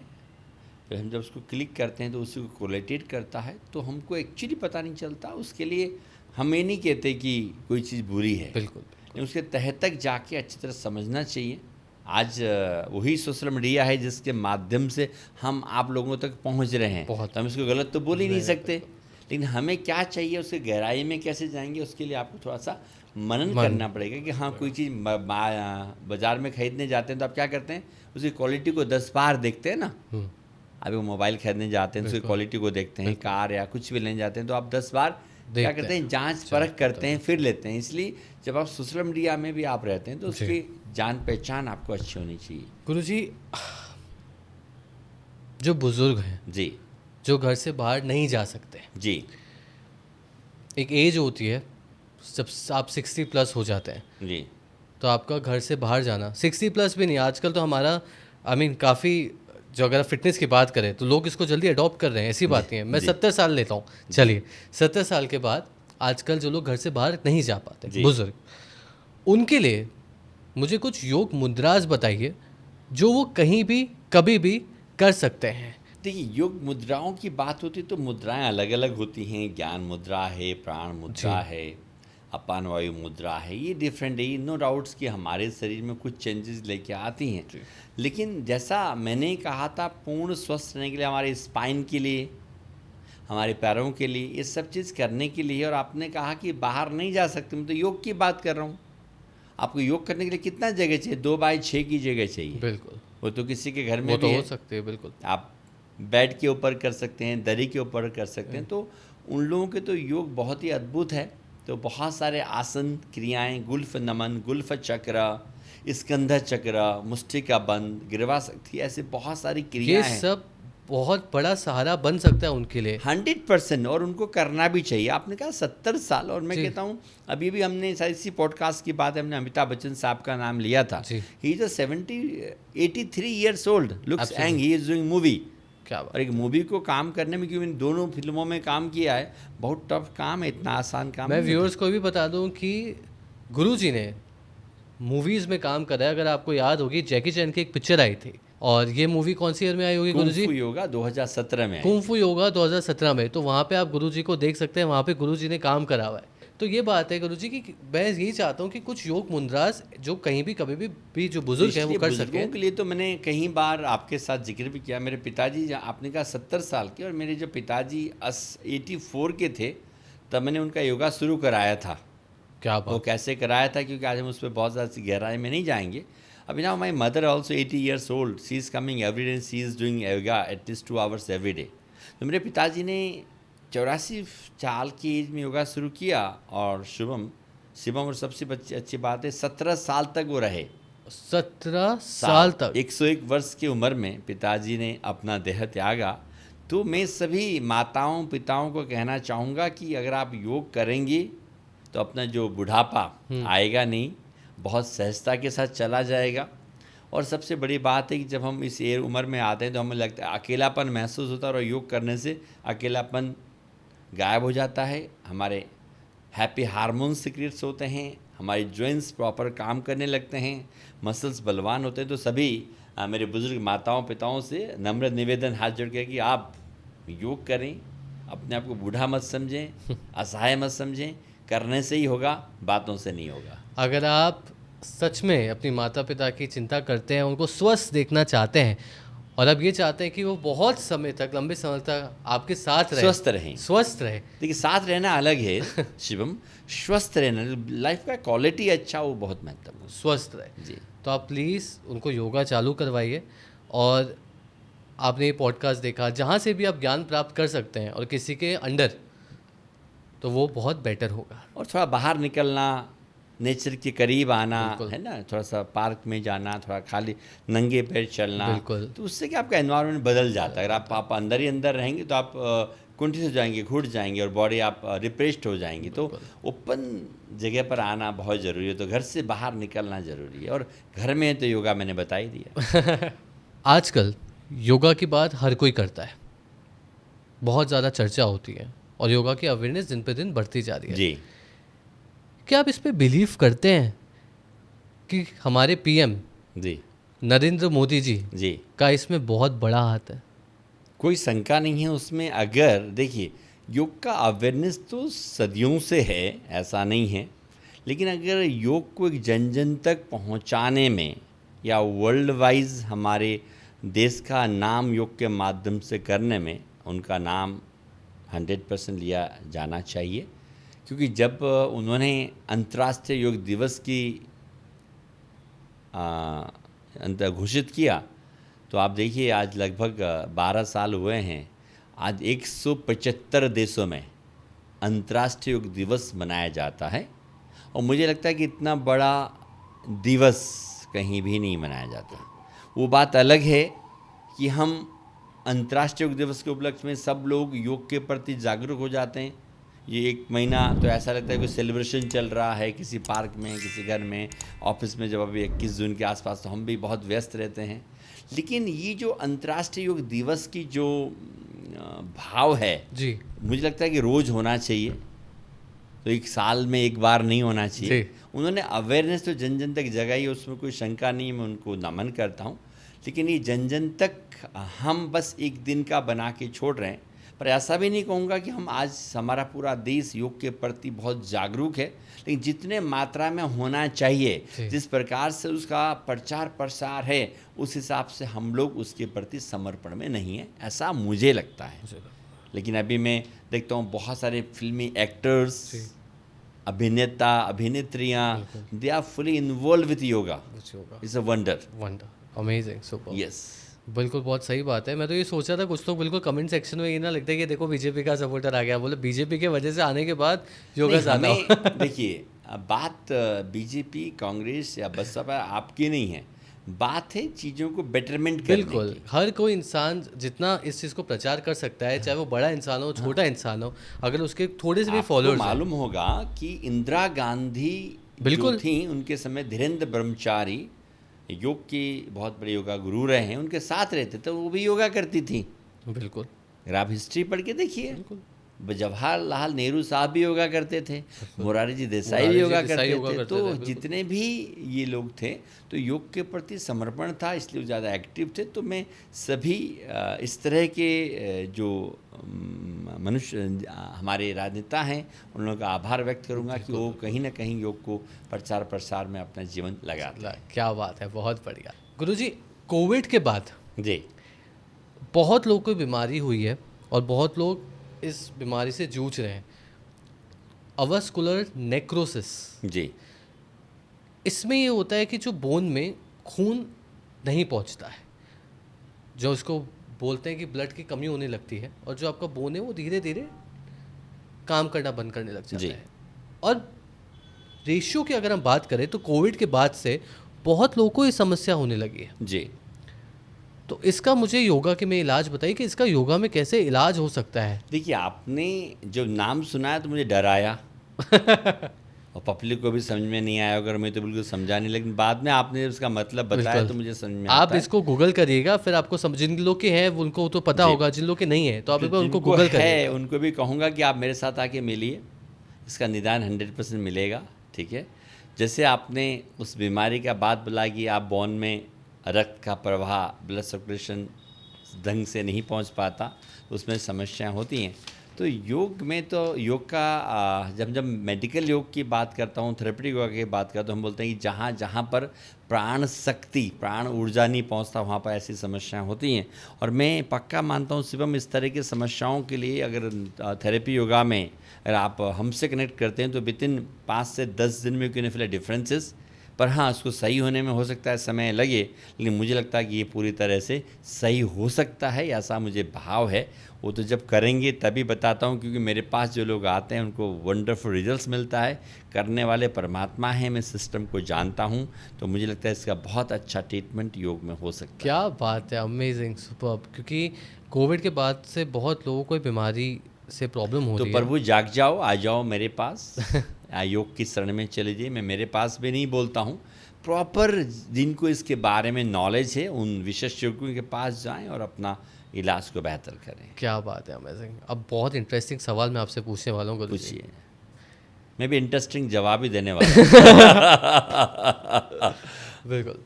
फिर हम जब उसको क्लिक करते हैं तो उसी को कोलेटेट करता है, तो हमको एक्चुअली पता नहीं चलता। उसके लिए हम ये नहीं कहते कि कोई चीज़ बुरी है, बिल्कुल, लेकिन उसके तह तक जाके अच्छी तरह समझना चाहिए। आज वही सोशल मीडिया है जिसके माध्यम से हम आप लोगों तक पहुंच रहे हैं, तो हम इसको गलत तो बोल ही नहीं सकते, लेकिन हमें क्या चाहिए, उसके गहराई में कैसे जाएंगे, उसके लिए आपको थोड़ा सा मनन करना पड़ेगा कि हाँ कोई चीज़ बाज़ार में खरीदने जाते हैं तो आप क्या करते हैं, उसकी क्वालिटी को 10 बार देखते हैं ना। अभी वो मोबाइल खरीदने जाते हैं तो उसकी क्वालिटी को देखते हैं, कार या कुछ भी लेने जाते हैं तो आप 10 बार क्या करते हैं, जांच परख करते हैं, फिर लेते हैं। इसलिए जब आप सोशल मीडिया में भी आप रहते हैं तो उसकी जान पहचान आपको अच्छी होनी चाहिए। गुरुजी, जो बुजुर्ग हैं जी, जो घर से बाहर नहीं जा सकते जी, एक एज होती है जब आप 60 प्लस हो जाते हैं जी, तो आपका घर से बाहर जाना, 60 प्लस भी नहीं, आजकल तो हमारा काफ़ी जो अगर आप फिटनेस की बात करें तो लोग इसको जल्दी अडॉप्ट कर रहे हैं, ऐसी बात नहीं है। मैं 70 साल लेता हूँ, चलिए 70 साल के बाद आजकल जो लोग घर से बाहर नहीं जा पाते बुजुर्ग, उनके लिए मुझे कुछ योग मुद्रास बताइए जो वो कहीं भी कभी भी कर सकते हैं। देखिए, योग मुद्राओं की बात होती तो मुद्राएं अलग अलग होती हैं। ज्ञान मुद्रा है, प्राण मुद्रा है, अपान वायु मुद्रा है, ये डिफरेंट है। नो डाउट्स कि हमारे शरीर में कुछ चेंजेस लेके आती हैं, लेकिन जैसा मैंने कहा था, पूर्ण स्वस्थ रहने के लिए, हमारे स्पाइन के लिए, हमारे पैरों के लिए, ये सब चीज़ करने के लिए। और आपने कहा कि बाहर नहीं जा सकते, मैं तो योग की बात कर रहा हूँ। आपको योग करने के लिए कितना जगह चाहिए? 2x6 की जगह चाहिए। बिल्कुल, वो तो किसी के घर में वो भी तो हो सकते हैं। बिल्कुल, आप बेड के ऊपर कर सकते हैं, दरी के ऊपर कर सकते हैं। तो उन लोगों के तो योग बहुत ही अद्भुत है। तो बहुत सारे आसन, क्रियाएं, गुल्फ नमन, गुल्फ चक्र, स्कंध चक्र, मुष्टिका बंद, गिरवा शक्ति, ऐसे बहुत सारी क्रियाएं हैं। ये सब बहुत बड़ा सहारा बन सकता है उनके लिए 100%, और उनको करना भी चाहिए। आपने कहा 70 साल, और मैं कहता हूँ अभी भी हमने इसी पॉडकास्ट की बात, हमने अमिताभ बच्चन साहब का नाम लिया था। He is 83 years old, looks young, he is doing movie. क्या बात। और एक मूवी को काम करने में, क्योंकि इन दोनों फिल्मों में काम किया है, बहुत टफ काम है, इतना आसान काम मैं नहीं। व्यूअर्स को भी बता दूं कि गुरुजी ने मूवीज़ में काम करा है। अगर आपको याद होगी, जैकी चैन की एक पिक्चर आई थी, और ये मूवी कौन सी ईयर में आई होगी गुरुजी? कुंग फू योगा 2017 में। कुंग फू योगा 2017 में। तो वहाँ पे आप गुरुजी को देख सकते हैं, वहाँ पे गुरुजी ने काम करा हुआ है। तो ये बात है गुरुजी की, मैं यही चाहता हूँ कि कुछ योग मुद्रास जो कहीं भी कभी भी जो बुजुर्ग हैं वो कर सके। के लिए तो मैंने कई बार आपके साथ जिक्र भी किया। मेरे पिताजी, आपने कहा 70 साल के, और मेरे जो पिताजी 84 के थे, तब मैंने उनका योगा शुरू कराया था। क्या बात। वो कैसे कराया था, क्योंकि आज हम उस पर बहुत ज़्यादा गहराई में नहीं जाएंगे। अभी ना, my mother also 80 years old, she is coming every day, she is doing yoga at least 2 hours every day. तो मेरे पिताजी ने 84 साल की एज में योगा शुरू किया, और शिवम, और सबसे अच्छी बात है 17 साल तक वो रहे। 17 साल तक 101 वर्ष की उम्र में पिताजी ने अपना देह त्यागा। तो मैं सभी माताओं पिताओं को कहना चाहूँगा कि अगर आप योग करेंगे तो अपना जो बुढ़ापा आएगा नहीं, बहुत सहजता के साथ चला जाएगा। और सबसे बड़ी बात है कि जब हम इस उम्र में आते हैं तो हमें लगता है अकेलापन महसूस होता है, और योग करने से अकेलापन गायब हो जाता है। हमारे हैप्पी हार्मोन्स सिक्रेट्स होते हैं, हमारे जॉइंट्स प्रॉपर काम करने लगते हैं, मसल्स बलवान होते हैं। तो सभी मेरे बुजुर्ग माताओं पिताओं से नम्र निवेदन हाथ जोड़ के कि आप योग करें, अपने आप को बूढ़ा मत समझें, असहाय मत समझें, करने से ही होगा, बातों से नहीं होगा। अगर आप सच में अपनी माता पिता की चिंता करते हैं, उनको स्वस्थ देखना चाहते हैं, और अब ये चाहते हैं कि वो बहुत समय तक, लंबे समय तक आपके साथ रहे, स्वस्थ रहे। देखिए, साथ रहना अलग है शिवम, स्वस्थ रहना, लाइफ का क्वालिटी अच्छा, वो बहुत महत्वपूर्ण, स्वस्थ रहे जी। तो आप प्लीज़ उनको योगा चालू करवाइए। और आपने ये पॉडकास्ट देखा, जहाँ से भी आप ज्ञान प्राप्त कर सकते हैं और किसी के अंडर, तो वो बहुत बेटर होगा। और थोड़ा बाहर निकलना, नेचर के करीब आना, है ना, थोड़ा सा पार्क में जाना, थोड़ा खाली नंगे पैर चलना, तो उससे क्या आपका एनवायरनमेंट बदल जाता है। अगर आप अंदर ही अंदर रहेंगे तो आप कुंठित हो जाएंगे, घुट जाएंगे, और बॉडी आप रिप्रेस्ड हो जाएंगी। तो ओपन जगह पर आना बहुत ज़रूरी है। तो घर से बाहर निकलना ज़रूरी है, और घर में तो योगा मैंने बता ही दिया। आजकल योगा की बात हर कोई करता है, बहुत ज़्यादा चर्चा होती है, और योगा की अवेयरनेस दिन पे दिन बढ़ती जा रही है जी। क्या आप इस पे बिलीव करते हैं कि हमारे पीएम जी नरेंद्र मोदी जी जी का इसमें बहुत बड़ा हाथ है? कोई शंका नहीं है उसमें। अगर देखिए, योग का अवेयरनेस तो सदियों से है, ऐसा नहीं है, लेकिन अगर योग को एक जन जन तक पहुंचाने में या वर्ल्ड वाइज हमारे देश का नाम योग के माध्यम से करने में उनका नाम 100% लिया जाना चाहिए। क्योंकि जब उन्होंने अंतर्राष्ट्रीय योग दिवस की घोषित किया तो आप देखिए आज लगभग 12 साल हुए हैं, आज 175 देशों में अंतर्राष्ट्रीय योग दिवस मनाया जाता है। और मुझे लगता है कि इतना बड़ा दिवस कहीं भी नहीं मनाया जाता। वो बात अलग है कि हम अंतर्राष्ट्रीय योग दिवस के उपलक्ष्य में सब लोग योग के प्रति जागरूक हो जाते हैं। ये एक महीना तो ऐसा लगता है कि सेलिब्रेशन चल रहा है किसी पार्क में, किसी घर में, ऑफिस में। जब अभी 21 जून के आसपास तो हम भी बहुत व्यस्त रहते हैं। लेकिन ये जो अंतर्राष्ट्रीय योग दिवस की जो भाव है जी, मुझे लगता है कि रोज़ होना चाहिए, तो एक साल में एक बार नहीं होना चाहिए। उन्होंने अवेयरनेस तो जन जन तक जगाई, उसमें कोई शंका नहीं, मैं उनको नमन करता हूँ। लेकिन ये जन जन तक हम बस एक दिन का बना के छोड़ रहे हैं। पर ऐसा भी नहीं कहूँगा कि हम आज हमारा पूरा देश योग के प्रति बहुत जागरूक है, लेकिन जितने मात्रा में होना चाहिए, जिस प्रकार से उसका प्रचार प्रसार है, उस हिसाब से हम लोग उसके प्रति समर्पण में नहीं है, ऐसा मुझे लगता है। लेकिन अभी मैं देखता हूँ बहुत सारे फिल्मी एक्टर्स, अभिनेता, अभिनेत्रियाँ, they are fully involve with yoga. It's a wonder, amazing, super. Yes, बिल्कुल, बहुत सही बात है। मैं तो ये सोच रहा था कुछ लोग बिल्कुल कमेंट सेक्शन में ये ना लगता है कि देखो बीजेपी का सपोर्टर आ गया, बोले बीजेपी के वजह से आने के बाद योगा ज़्यादा हो। देखिए, बात बीजेपी, कांग्रेस या बसपा आपकी नहीं है, बात है चीज़ों को बेटरमेंट करने की। बिल्कुल, हर कोई इंसान जितना इस चीज़ को प्रचार कर सकता है, चाहे वो बड़ा इंसान हो, छोटा इंसान हो, अगर उसके थोड़े से भी फॉलोअर्स मालूम होगा कि इंदिरा गांधी जो थी, उनके समय धीरेन्द्र ब्रह्मचारी योग की बहुत बड़े योगा गुरु रहे हैं, उनके साथ रहते थे, वो भी योगा करती थी। बिल्कुल, अगर आप हिस्ट्री पढ़ के देखिए, जवाहरलाल नेहरू साहब भी योगा करते थे, मोरारजी जी देसाई भी योगा करते थे। तो जितने भी ये लोग थे तो योग के प्रति समर्पण था, इसलिए वो ज़्यादा एक्टिव थे। तो मैं सभी इस तरह के जो मनुष्य हमारे राजनेता हैं उन लोगों का आभार व्यक्त करूंगा कि वो कहीं ना कहीं योग को प्रचार प्रसार में अपना जीवन लगाते हैं। क्या बात है, बहुत बढ़िया। गुरुजी, कोविड के बाद जी बहुत लोगों को बीमारी हुई है और बहुत लोग इस बीमारी से जूझ रहे हैं, अवस्कुलर नेक्रोसिस। जी, इसमें ये होता है कि जो बोन में खून नहीं पहुंचता है, जो इसको बोलते हैं कि ब्लड की कमी होने लगती है, और जो आपका बोन है वो धीरे धीरे काम करना बंद करने लग जाता है। और रेशियो की अगर हम बात करें तो कोविड के बाद से बहुत लोगों को ये समस्या होने लगी है। जी, तो इसका मुझे योगा के में इलाज बताइए कि इसका योगा में कैसे इलाज हो सकता है। देखिए, आपने जब नाम सुना है तो मुझे डर आया और पब्लिक को भी समझ में नहीं आया, अगर मैं तो बिल्कुल समझा नहीं, लेकिन बाद में आपने उसका मतलब बताया तो मुझे समझ में आता है। आप इसको गूगल करिएगा, फिर आपको समझ, जिन लोग के हैं उनको तो पता होगा, जिन लोग के नहीं है तो आप उनको गूगल करिए। उनको भी कहूँगा कि आप मेरे साथ आके मिलिए, इसका निदान 100% मिलेगा। ठीक है, जैसे आपने उस बीमारी का बात बोला कि आप बोन में रक्त का प्रवाह, ब्लड सर्कुलेशन ढंग से नहीं पहुंच पाता, तो उसमें समस्याएं होती हैं। तो योग में तो योग का जब मेडिकल योग की बात करता हूँ, थेरेपेटिक योग की बात करता हूँ, हम बोलते हैं कि जहाँ जहाँ पर प्राण शक्ति, प्राण ऊर्जा नहीं पहुँचता, वहाँ पर ऐसी समस्याएं होती हैं। और मैं पक्का मानता हूँ शिवम, इस तरह की समस्याओं के लिए अगर थेरेपी योगा में अगर आप हमसे कनेक्ट करते हैं तो विदिन 5 से 10 दिन में क्यों फील डिफरेंसेस। पर हाँ, उसको सही होने में हो सकता है समय लगे, लेकिन मुझे लगता है कि ये पूरी तरह से सही हो सकता है, ऐसा मुझे भाव है। वो तो जब करेंगे तभी बताता हूँ, क्योंकि मेरे पास जो लोग आते हैं उनको वंडरफुल रिजल्ट्स मिलता है। करने वाले परमात्मा हैं, मैं सिस्टम को जानता हूँ, तो मुझे लगता है इसका बहुत अच्छा ट्रीटमेंट योग में हो सकता है। क्या बात है, अमेजिंग, सुपर्ब। क्योंकि कोविड के बाद से बहुत लोगों को बीमारी से प्रॉब्लम हो रही है। तो प्रभु जाग जाओ, आ जाओ मेरे पास, योग की शरण में चले जाइए। मैं मेरे पास भी नहीं बोलता हूँ, प्रॉपर जिनको इसके बारे में नॉलेज है उन विशेषज्ञों के पास जाएं और अपना इलाज को बेहतर करें। क्या बात है, अमेजिंग। अब बहुत इंटरेस्टिंग सवाल मैं आपसे पूछने वाला हूँ। पूछिए, मैं भी इंटरेस्टिंग जवाब ही देने वाला हूँ। बिल्कुल।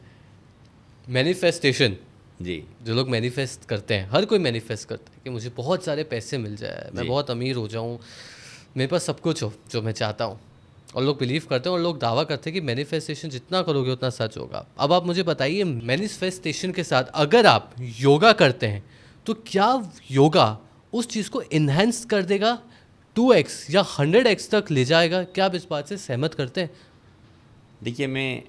मैनिफेस्टेशन, जी, जो लोग मैनिफेस्ट करते हैं, हर कोई मैनिफेस्ट करता है कि मुझे बहुत सारे पैसे मिल जाए, मैं बहुत अमीर हो जाऊं, मेरे पास सब कुछ हो जो मैं चाहता हूं। और लोग बिलीव करते हैं और लोग दावा करते हैं कि मैनिफेस्टेशन जितना करोगे उतना सच होगा। अब आप मुझे बताइए, मैनिफेस्टेशन के साथ अगर आप योगा करते हैं तो क्या योगा उस चीज़ को इन्हेंस कर देगा, 2x या 100x तक ले जाएगा? क्या आप इस बात से सहमत करते हैं? देखिए, मैं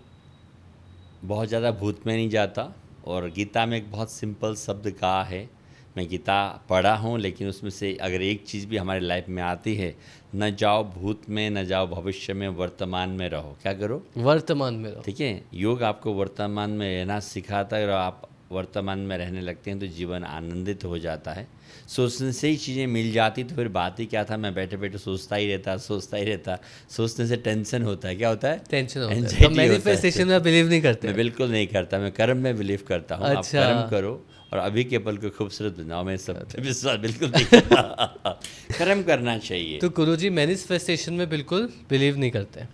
बहुत ज़्यादा भूत में नहीं जाता, और गीता में एक बहुत सिंपल शब्द कहा है, मैं गीता पढ़ा हूँ, लेकिन उसमें से अगर एक चीज़ भी हमारे लाइफ में आती है, न जाओ भूत में, न जाओ भविष्य में, वर्तमान में रहो। क्या करो? वर्तमान में रहो। ठीक है, योग आपको वर्तमान में रहना सिखाता है, और आप वर्तमान में रहने लगते हैं तो जीवन आनंदित हो जाता है। सोचने से ही चीज़ें मिल जाती तो फिर बात ही क्या था, मैं बैठे बैठे सोचता ही रहता। सोचने से टेंशन होता है। क्या होता है? टेंशन होता है। तो मैनिफेस्टेशन में बिलीव नहीं करते? मैं बिल्कुल नहीं करता, मैं कर्म में बिलीव करता हूँ। अच्छा। आप कर्म करो और अभी के पल को खूबसूरत बनाओ। मैं सब विश्वास बिल्कुल नहीं करता। कर्म करना चाहिए। तो गुरुजी मैनिफेस्टेशन में बिल्कुल बिलीव नहीं करते?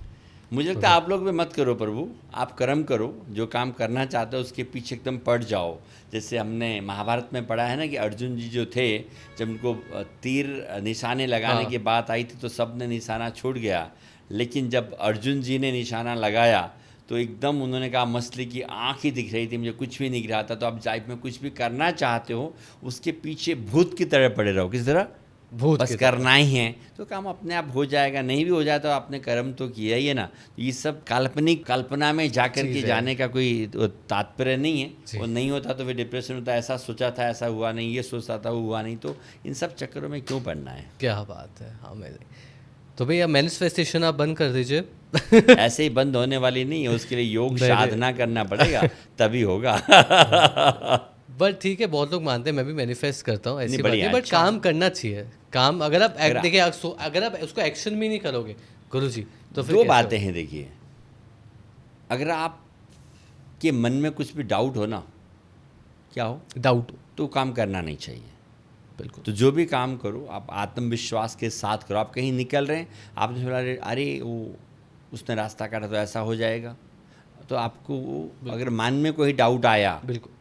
मुझे लगता है आप लोग भी मत करो प्रभु, आप कर्म करो, जो काम करना चाहते हो उसके पीछे एकदम पड़ जाओ। जैसे हमने महाभारत में पढ़ा है ना कि अर्जुन जी जो थे, जब उनको तीर निशाने लगाने की बात आई थी तो सब ने निशाना छूट गया, लेकिन जब अर्जुन जी ने निशाना लगाया तो एकदम उन्होंने कहा मछली की आँख ही दिख रही थी, मुझे कुछ भी नहीं दिख रहा था। तो आप लाइफ में कुछ भी करना चाहते हो उसके पीछे भूत की तरह पड़े रहो। किस तरह? भूत। बस करना ही है तो काम अपने आप हो जाएगा। नहीं भी हो जाए तो आपने कर्म तो किया ही है ना। तो ये सब काल्पनिक कल्पना में जाकर के जाने का कोई तात्पर्य नहीं है। वो नहीं होता तो फिर डिप्रेशन होता है, ऐसा सोचा था ऐसा हुआ नहीं, ये सोचता था हुआ नहीं, तो इन सब चक्करों में क्यों पड़ना है? क्या बात है। हाँ, मैं तो भैया मैनिफेस्टेशन आप बंद कर दीजिए। ऐसे ही बंद होने वाली नहीं है, उसके लिए योग साधना करना पड़ेगा तभी होगा। बट ठीक है, बहुत लोग मानते हैं, मैं भी मैनिफेस्ट करता हूँ, ऐसी बात है, बट काम करना चाहिए। काम अगर आप देखिए, अगर आप उसको एक्शन भी नहीं करोगे गुरुजी तो फिर दो बातें हैं। देखिए, अगर आप के मन में कुछ भी डाउट हो ना, क्या हो? डाउट, तो काम करना नहीं चाहिए। बिल्कुल। तो जो भी काम करो आप आत्मविश्वास के साथ करो। आप कहीं निकल रहे हैं, आपने सोचा अरे वो उसने रास्ता काटा तो ऐसा हो जाएगा, तो आपको अगर मन में कोई डाउट आया, बिल्कुल,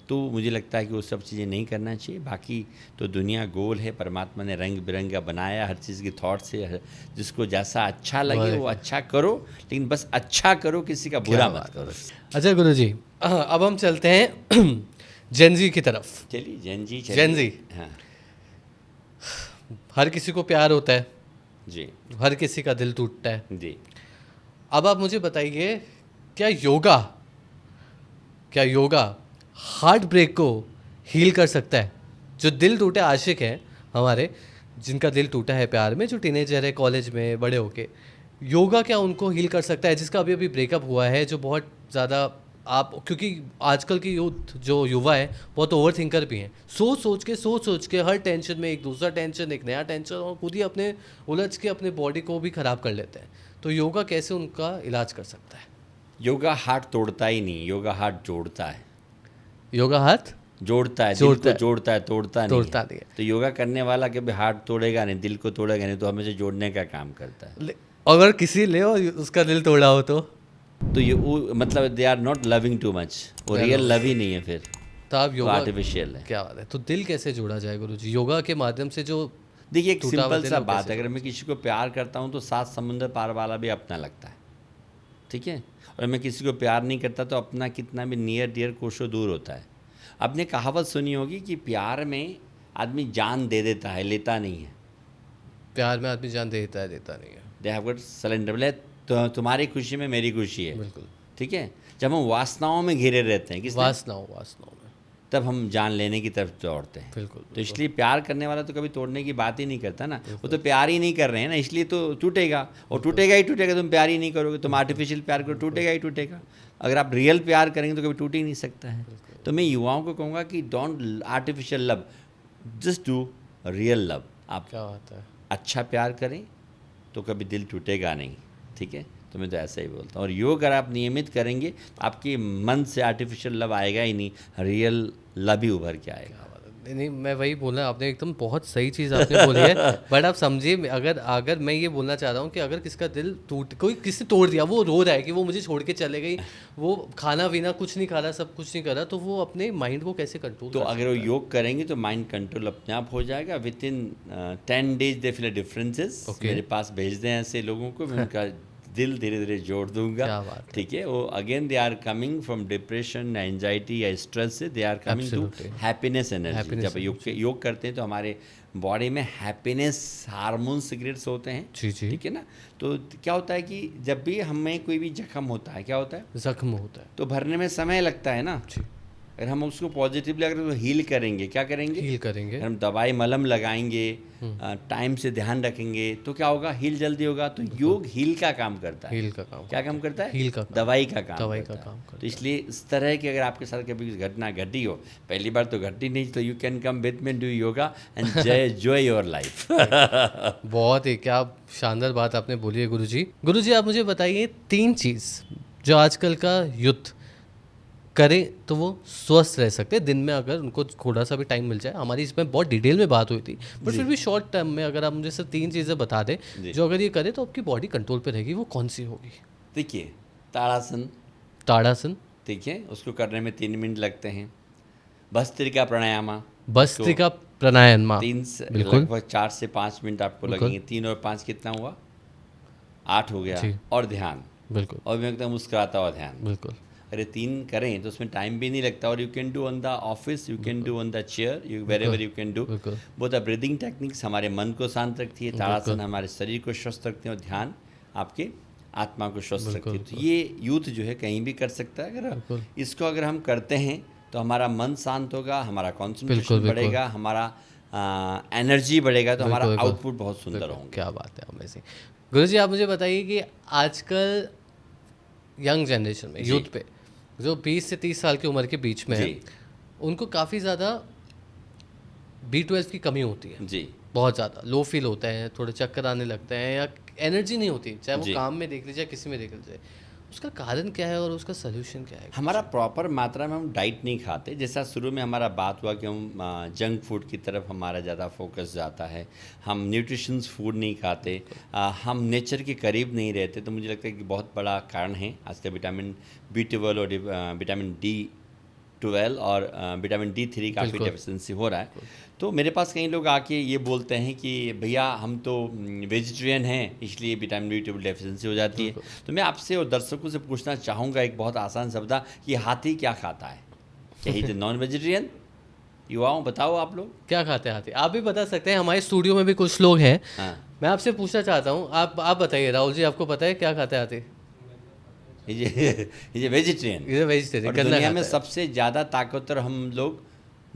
तो मुझे लगता है कि वो सब चीज़ें नहीं करना चाहिए। बाकी तो दुनिया गोल है, परमात्मा ने रंग बिरंगा बनाया, हर चीज़ की थॉट से जिसको जैसा अच्छा लगे वो अच्छा करो, लेकिन बस अच्छा करो, किसी का बुरा मत करो। अच्छा गुरुजी, अब हम चलते हैं जेनजी की तरफ। चलिए, जेनजी। हाँ, हर किसी को प्यार होता है जी, हर किसी का दिल टूटता है जी। अब आप मुझे बताइए, क्या योगा हार्ट ब्रेक को हील कर सकता है? जो दिल टूटे आशिक हैं हमारे, जिनका दिल टूटा है प्यार में, जो टीनेजर है कॉलेज में बड़े होके, योगा क्या उनको हील कर सकता है? जिसका अभी ब्रेकअप हुआ है, जो बहुत ज़्यादा क्योंकि आजकल की यूथ जो युवा है बहुत ओवर थिंकर भी हैं, सोच सोच के हर टेंशन में एक दूसरा टेंशन, एक नया टेंशन, और खुद ही अपने उलझ के अपने बॉडी को भी ख़राब कर लेते हैं। तो योगा कैसे उनका इलाज कर सकता है? योगा हार्ट तोड़ता ही नहीं, योगा हार्ट जोड़ता है। योगा हाथ जोड़ता है, दिल को जोड़ता है, तोड़ता नहीं है। तो योगा करने वाला कभी हार्ट तोड़ेगा नहीं, दिल को तोड़ेगा नहीं, तो हमेशा जोड़ने का काम करता है। अगर किसी ले और उसका दिल तोड़ा हो तो ये मतलब they are not loving too much, वो रियल लव ही नहीं है, फिर तो आप योगा आर्टिफिशियल है। क्या बात है। तो दिल कैसे जोड़ा जाए गुरुजी योगा के माध्यम से? जो देखिए, एक सिंपल सा बात है, अगर मैं किसी को प्यार करता हूँ तो 7 समुंदर पार वाला भी अपना लगता है, ठीक है। और मैं किसी को प्यार नहीं करता तो अपना कितना भी नियर डियर कोशों दूर होता है। आपने कहावत सुनी होगी कि प्यार में आदमी जान दे देता है, लेता नहीं है। प्यार में आदमी जान देता है, लेता नहीं है। They have got surrender. तो तुम्हारी खुशी में मेरी खुशी है, बिल्कुल, ठीक है। जब हम वासनाओं में घिरे रहते हैं, किस वासनाओं में, तब हम जान लेने की तरफ दौड़ते हैं। बिल्कुल। तो इसलिए प्यार करने वाला तो कभी तोड़ने की बात ही नहीं करता ना, वो तो प्यार ही नहीं कर रहे हैं ना, इसलिए तो टूटेगा, और टूटेगा ही टूटेगा। तुम प्यार ही नहीं करोगे, तुम आर्टिफिशियल प्यार करो, टूटेगा ही टूटेगा। अगर आप रियल प्यार करेंगे तो कभी टूट ही नहीं सकता है। तो मैं युवाओं को कहूँगा कि don't artificial love, just do real love. आप क्या बात है, अच्छा प्यार करें तो कभी दिल टूटेगा नहीं, ठीक है। तो मैं तो ऐसा ही बोलता हूँ। और योग अगर आप नियमित करेंगे आपके मन से आर्टिफिशियल लव आएगा ही नहीं, रियल लव ही उभर के आएगा। नहीं, मैं वही बोला, आपने एकदम बहुत सही चीज़ आपने बोली है। बट आप समझिए, अगर मैं ये बोलना चाह रहा हूँ कि अगर किसका दिल कोई किसी तोड़ दिया, वो रो रहा है कि वो मुझे छोड़ के चले गई, वो खाना पीना कुछ नहीं खा रहा, सब कुछ नहीं कर रहा, तो वो अपने माइंड को कैसे कंट्रोल तो अगर वो योग करेंगे तो माइंड कंट्रोल अपने आप हो जाएगा। With in 10 days they feel differences. मेरे पास भेज दें ऐसे लोगों को, मैं उनका दिल धीरे धीरे जोड़ दूंगा। ठीक है, वो again they are coming from depression, anxiety या स्ट्रेस से they are coming to happiness energy. जब योग करते हैं तो हमारे बॉडी में हैप्पीनेस हार्मोन सिक्रेट्स होते हैं। ठीक है ना। तो क्या होता है कि जब भी हमें कोई भी जख्म होता है, क्या होता है, जख्म होता है, तो भरने में समय लगता है ना। अगर हम उसको पॉजिटिवली अगर तो हील करेंगे, क्या करेंगे, हील करेंगे। हम दवाई मलम लगाएंगे, टाइम से ध्यान रखेंगे, तो क्या होगा, हील जल्दी होगा। तो योग हील का काम करता है। हील का काम क्या काम करता है, हील का, दवाई का काम करता है। तो इसलिए इस तरह की अगर आपके साथ कभी घटना घटी हो, पहली बार तो घटी नहीं, तो you can come with me, do yoga and enjoy your life. बहुत ही क्या शानदार बात आपने बोली है गुरुजी। गुरुजी, आप मुझे बताइए 3 चीज़ जो आजकल का यूथ करें तो वो स्वस्थ रह सकते हैं दिन में, अगर उनको थोड़ा सा भी टाइम मिल जाए। हमारी इसमें बहुत डिटेल में बात हुई थी, बट फिर भी शॉर्ट टर्म में अगर आप मुझे सिर्फ 3 चीज़ें बता दें जो अगर ये करें तो आपकी बॉडी कंट्रोल पे रहेगी, वो कौन सी होगी? देखिए, ताड़ासन। ठीक है, उसको करने में 3 मिनट लगते हैं। भस्त्रिका प्राणायाम, भस्त्रिका प्राणायाम लगभग 4 से 5 मिनट आपको लगेंगे। 3 और 5 कितना हुआ, 8 हो गया। और ध्यान, बिल्कुल, और मैं एकदम मुस्कुराता हुआ ध्यान, बिल्कुल। अरे 3 करें तो उसमें टाइम भी नहीं लगता, और you can do on the office, you can do on the chair, you wherever you can do. वो द ब्रीदिंग टेक्निक्स हमारे मन को शांत रखती है, ताड़ासन हमारे शरीर को स्वस्थ रखते हैं, और ध्यान आपके आत्मा को स्वस्थ रखती है। तो ये यूथ जो है कहीं भी कर सकता है। अगर इसको अगर हम करते हैं तो हमारा मन शांत होगा, हमारा कॉन्सेंट्रेशन बढ़ेगा, हमारा एनर्जी बढ़ेगा, तो हमारा आउटपुट बहुत सुंदर होगा। क्या बात है, अमेजिंग। गुरुजी, आप मुझे बताइए कि आजकल यंग जनरेशन में, यूथ पे जो 20 से 30 साल की उम्र के बीच में है, उनको काफ़ी ज़्यादा B12 की कमी होती है जी, बहुत ज़्यादा लो फील होता है, थोड़े चक्कर आने लगते हैं, या एनर्जी नहीं होती, चाहे वो काम में देख लीजिए, किसी में देख लीजिए। उसका कारण क्या है और उसका सलूशन क्या है? हमारा प्रॉपर मात्रा में हम डाइट नहीं खाते। जैसा शुरू में हमारा बात हुआ कि हम जंक फूड की तरफ हमारा ज़्यादा फोकस जाता है, हम न्यूट्रिशंस फूड नहीं खाते, हम नेचर के करीब नहीं रहते, तो मुझे लगता है कि बहुत बड़ा कारण है आज का विटामिन B12 और विटामिन D12 और विटामिन D3 काफ़ी डेफिशिएंसी हो रहा है। तो मेरे पास कई लोग आके ये बोलते हैं कि भैया हम तो वेजिटेरियन हैं, इसलिए विटामिन B12 डेफिशिएंसी हो जाती है। तो मैं आपसे और दर्शकों से पूछना चाहूँगा एक बहुत आसान शब्द कि हाथी क्या खाता है? क्या ही नॉन वेजिटेरियन? युवाओं बताओ, आप लोग क्या खाते हैं हाथी? आप भी बता सकते हैं, हमारे स्टूडियो में भी कुछ लोग हैं। मैं आपसे पूछना चाहता हूँ, आप बताइए राहुल जी, आपको पता है क्या खाते हैं हाथी? ये वेजिटेरियन। दुनिया में सबसे ज़्यादा ताकतवर हम लोग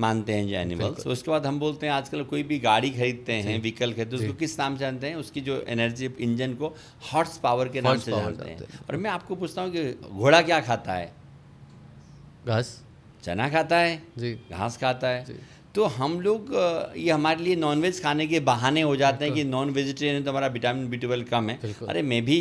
मानते हैं जो एनिमल्स। उसके बाद हम बोलते हैं आजकल कोई भी गाड़ी खरीदते हैं, व्हीकल खरीदते हैं, उसको किस नाम से जानते हैं? उसकी जो एनर्जी इंजन को हॉर्स पावर के नाम से जानते हैं। और मैं आपको पूछता हूँ कि घोड़ा क्या खाता है? घास। चना खाता है जी, घास खाता है। तो हम लोग ये हमारे लिए नॉनवेज खाने के बहाने हो जाते हैं कि नॉन वेजिटेरियन तो हमारा विटामिन B12 कम है। अरे मैं भी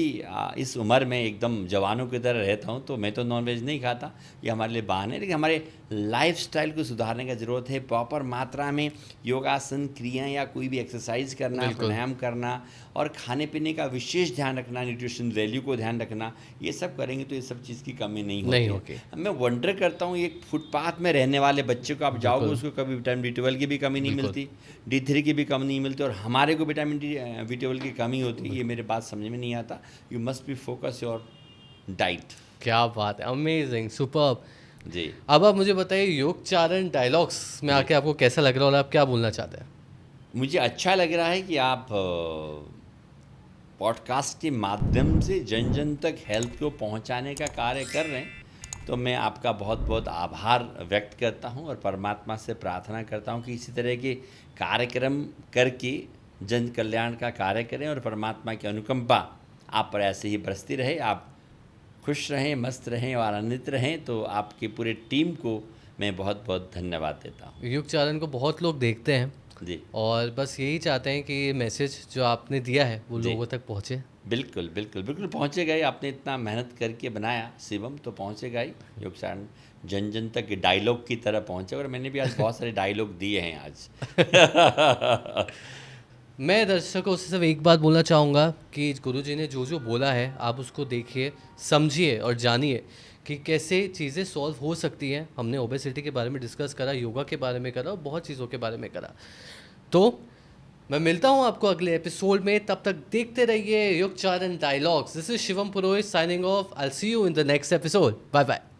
इस उम्र में एकदम जवानों की तरह रहता हूँ, तो मैं तो नॉनवेज नहीं खाता। ये हमारे लिए बहाने, लेकिन हमारे लाइफस्टाइल को सुधारने की ज़रूरत है। प्रॉपर मात्रा में योगासन, क्रिया या कोई भी एक्सरसाइज करना, प्राणायाम करना, और खाने पीने का विशेष ध्यान रखना, न्यूट्रिशन वैल्यू को ध्यान रखना, ये सब करेंगे तो ये सब चीज़ की कमी नहीं होगी। मैं वंडर करता हूँ, एक फुटपाथ में रहने वाले बच्चे को आप जाओगे, उसको कभी विटामिन B12 की भी कमी नहीं मिलती, D3 की भी कमी नहीं मिलती, और हमारे को विटामिन B12 की कमी होती है। ये मेरे बात समझ में नहीं आता। You must be focus your diet. क्या बात है, अमेजिंग, सुपर्ब जी। अब आप मुझे बताइए, योगचारण डायलॉग्स में आके आपको कैसा लग रहा है और आप क्या बोलना चाहते हैं? मुझे अच्छा लग रहा है कि आप पॉडकास्ट के माध्यम से जन जन तक हेल्थ को पहुंचाने का कार्य कर रहे हैं। तो मैं आपका बहुत बहुत आभार व्यक्त करता हूं, और परमात्मा से प्रार्थना करता हूं कि इसी तरह के कार्यक्रम करके जन कल्याण का कार्य करें, और परमात्मा की अनुकंपा आप पर ऐसे ही बरसती रहे। आप खुश रहें, मस्त रहें और आनंदित रहें। तो आपकी पूरे टीम को मैं बहुत बहुत धन्यवाद देता हूँ। योगचारण को बहुत लोग देखते हैं जी और बस यही चाहते हैं कि ये मैसेज जो आपने दिया है वो लोगों तक पहुँचे। बिल्कुल बिल्कुल बिल्कुल पहुँचेगा ही। आपने इतना मेहनत करके बनाया शिवम, तो पहुँचेगा ही। योग चारण जन जन तक डायलॉग की तरह पहुँचे, और मैंने भी आज बहुत सारे डायलॉग दिए हैं आज। मैं दर्शकों से सिर्फ एक बात बोलना चाहूँगा कि गुरुजी ने जो जो बोला है आप उसको देखिए, समझिए और जानिए कि कैसे चीज़ें सॉल्व हो सकती हैं। हमने ओबेसिटी के बारे में डिस्कस करा, योगा के बारे में करा और बहुत चीज़ों के बारे में करा। तो मैं मिलता हूँ आपको अगले एपिसोड में, तब तक देखते रहिए Yugcharan dialogues. This is Shivam Purohit signing off. I will see you in the next episode. Bye bye.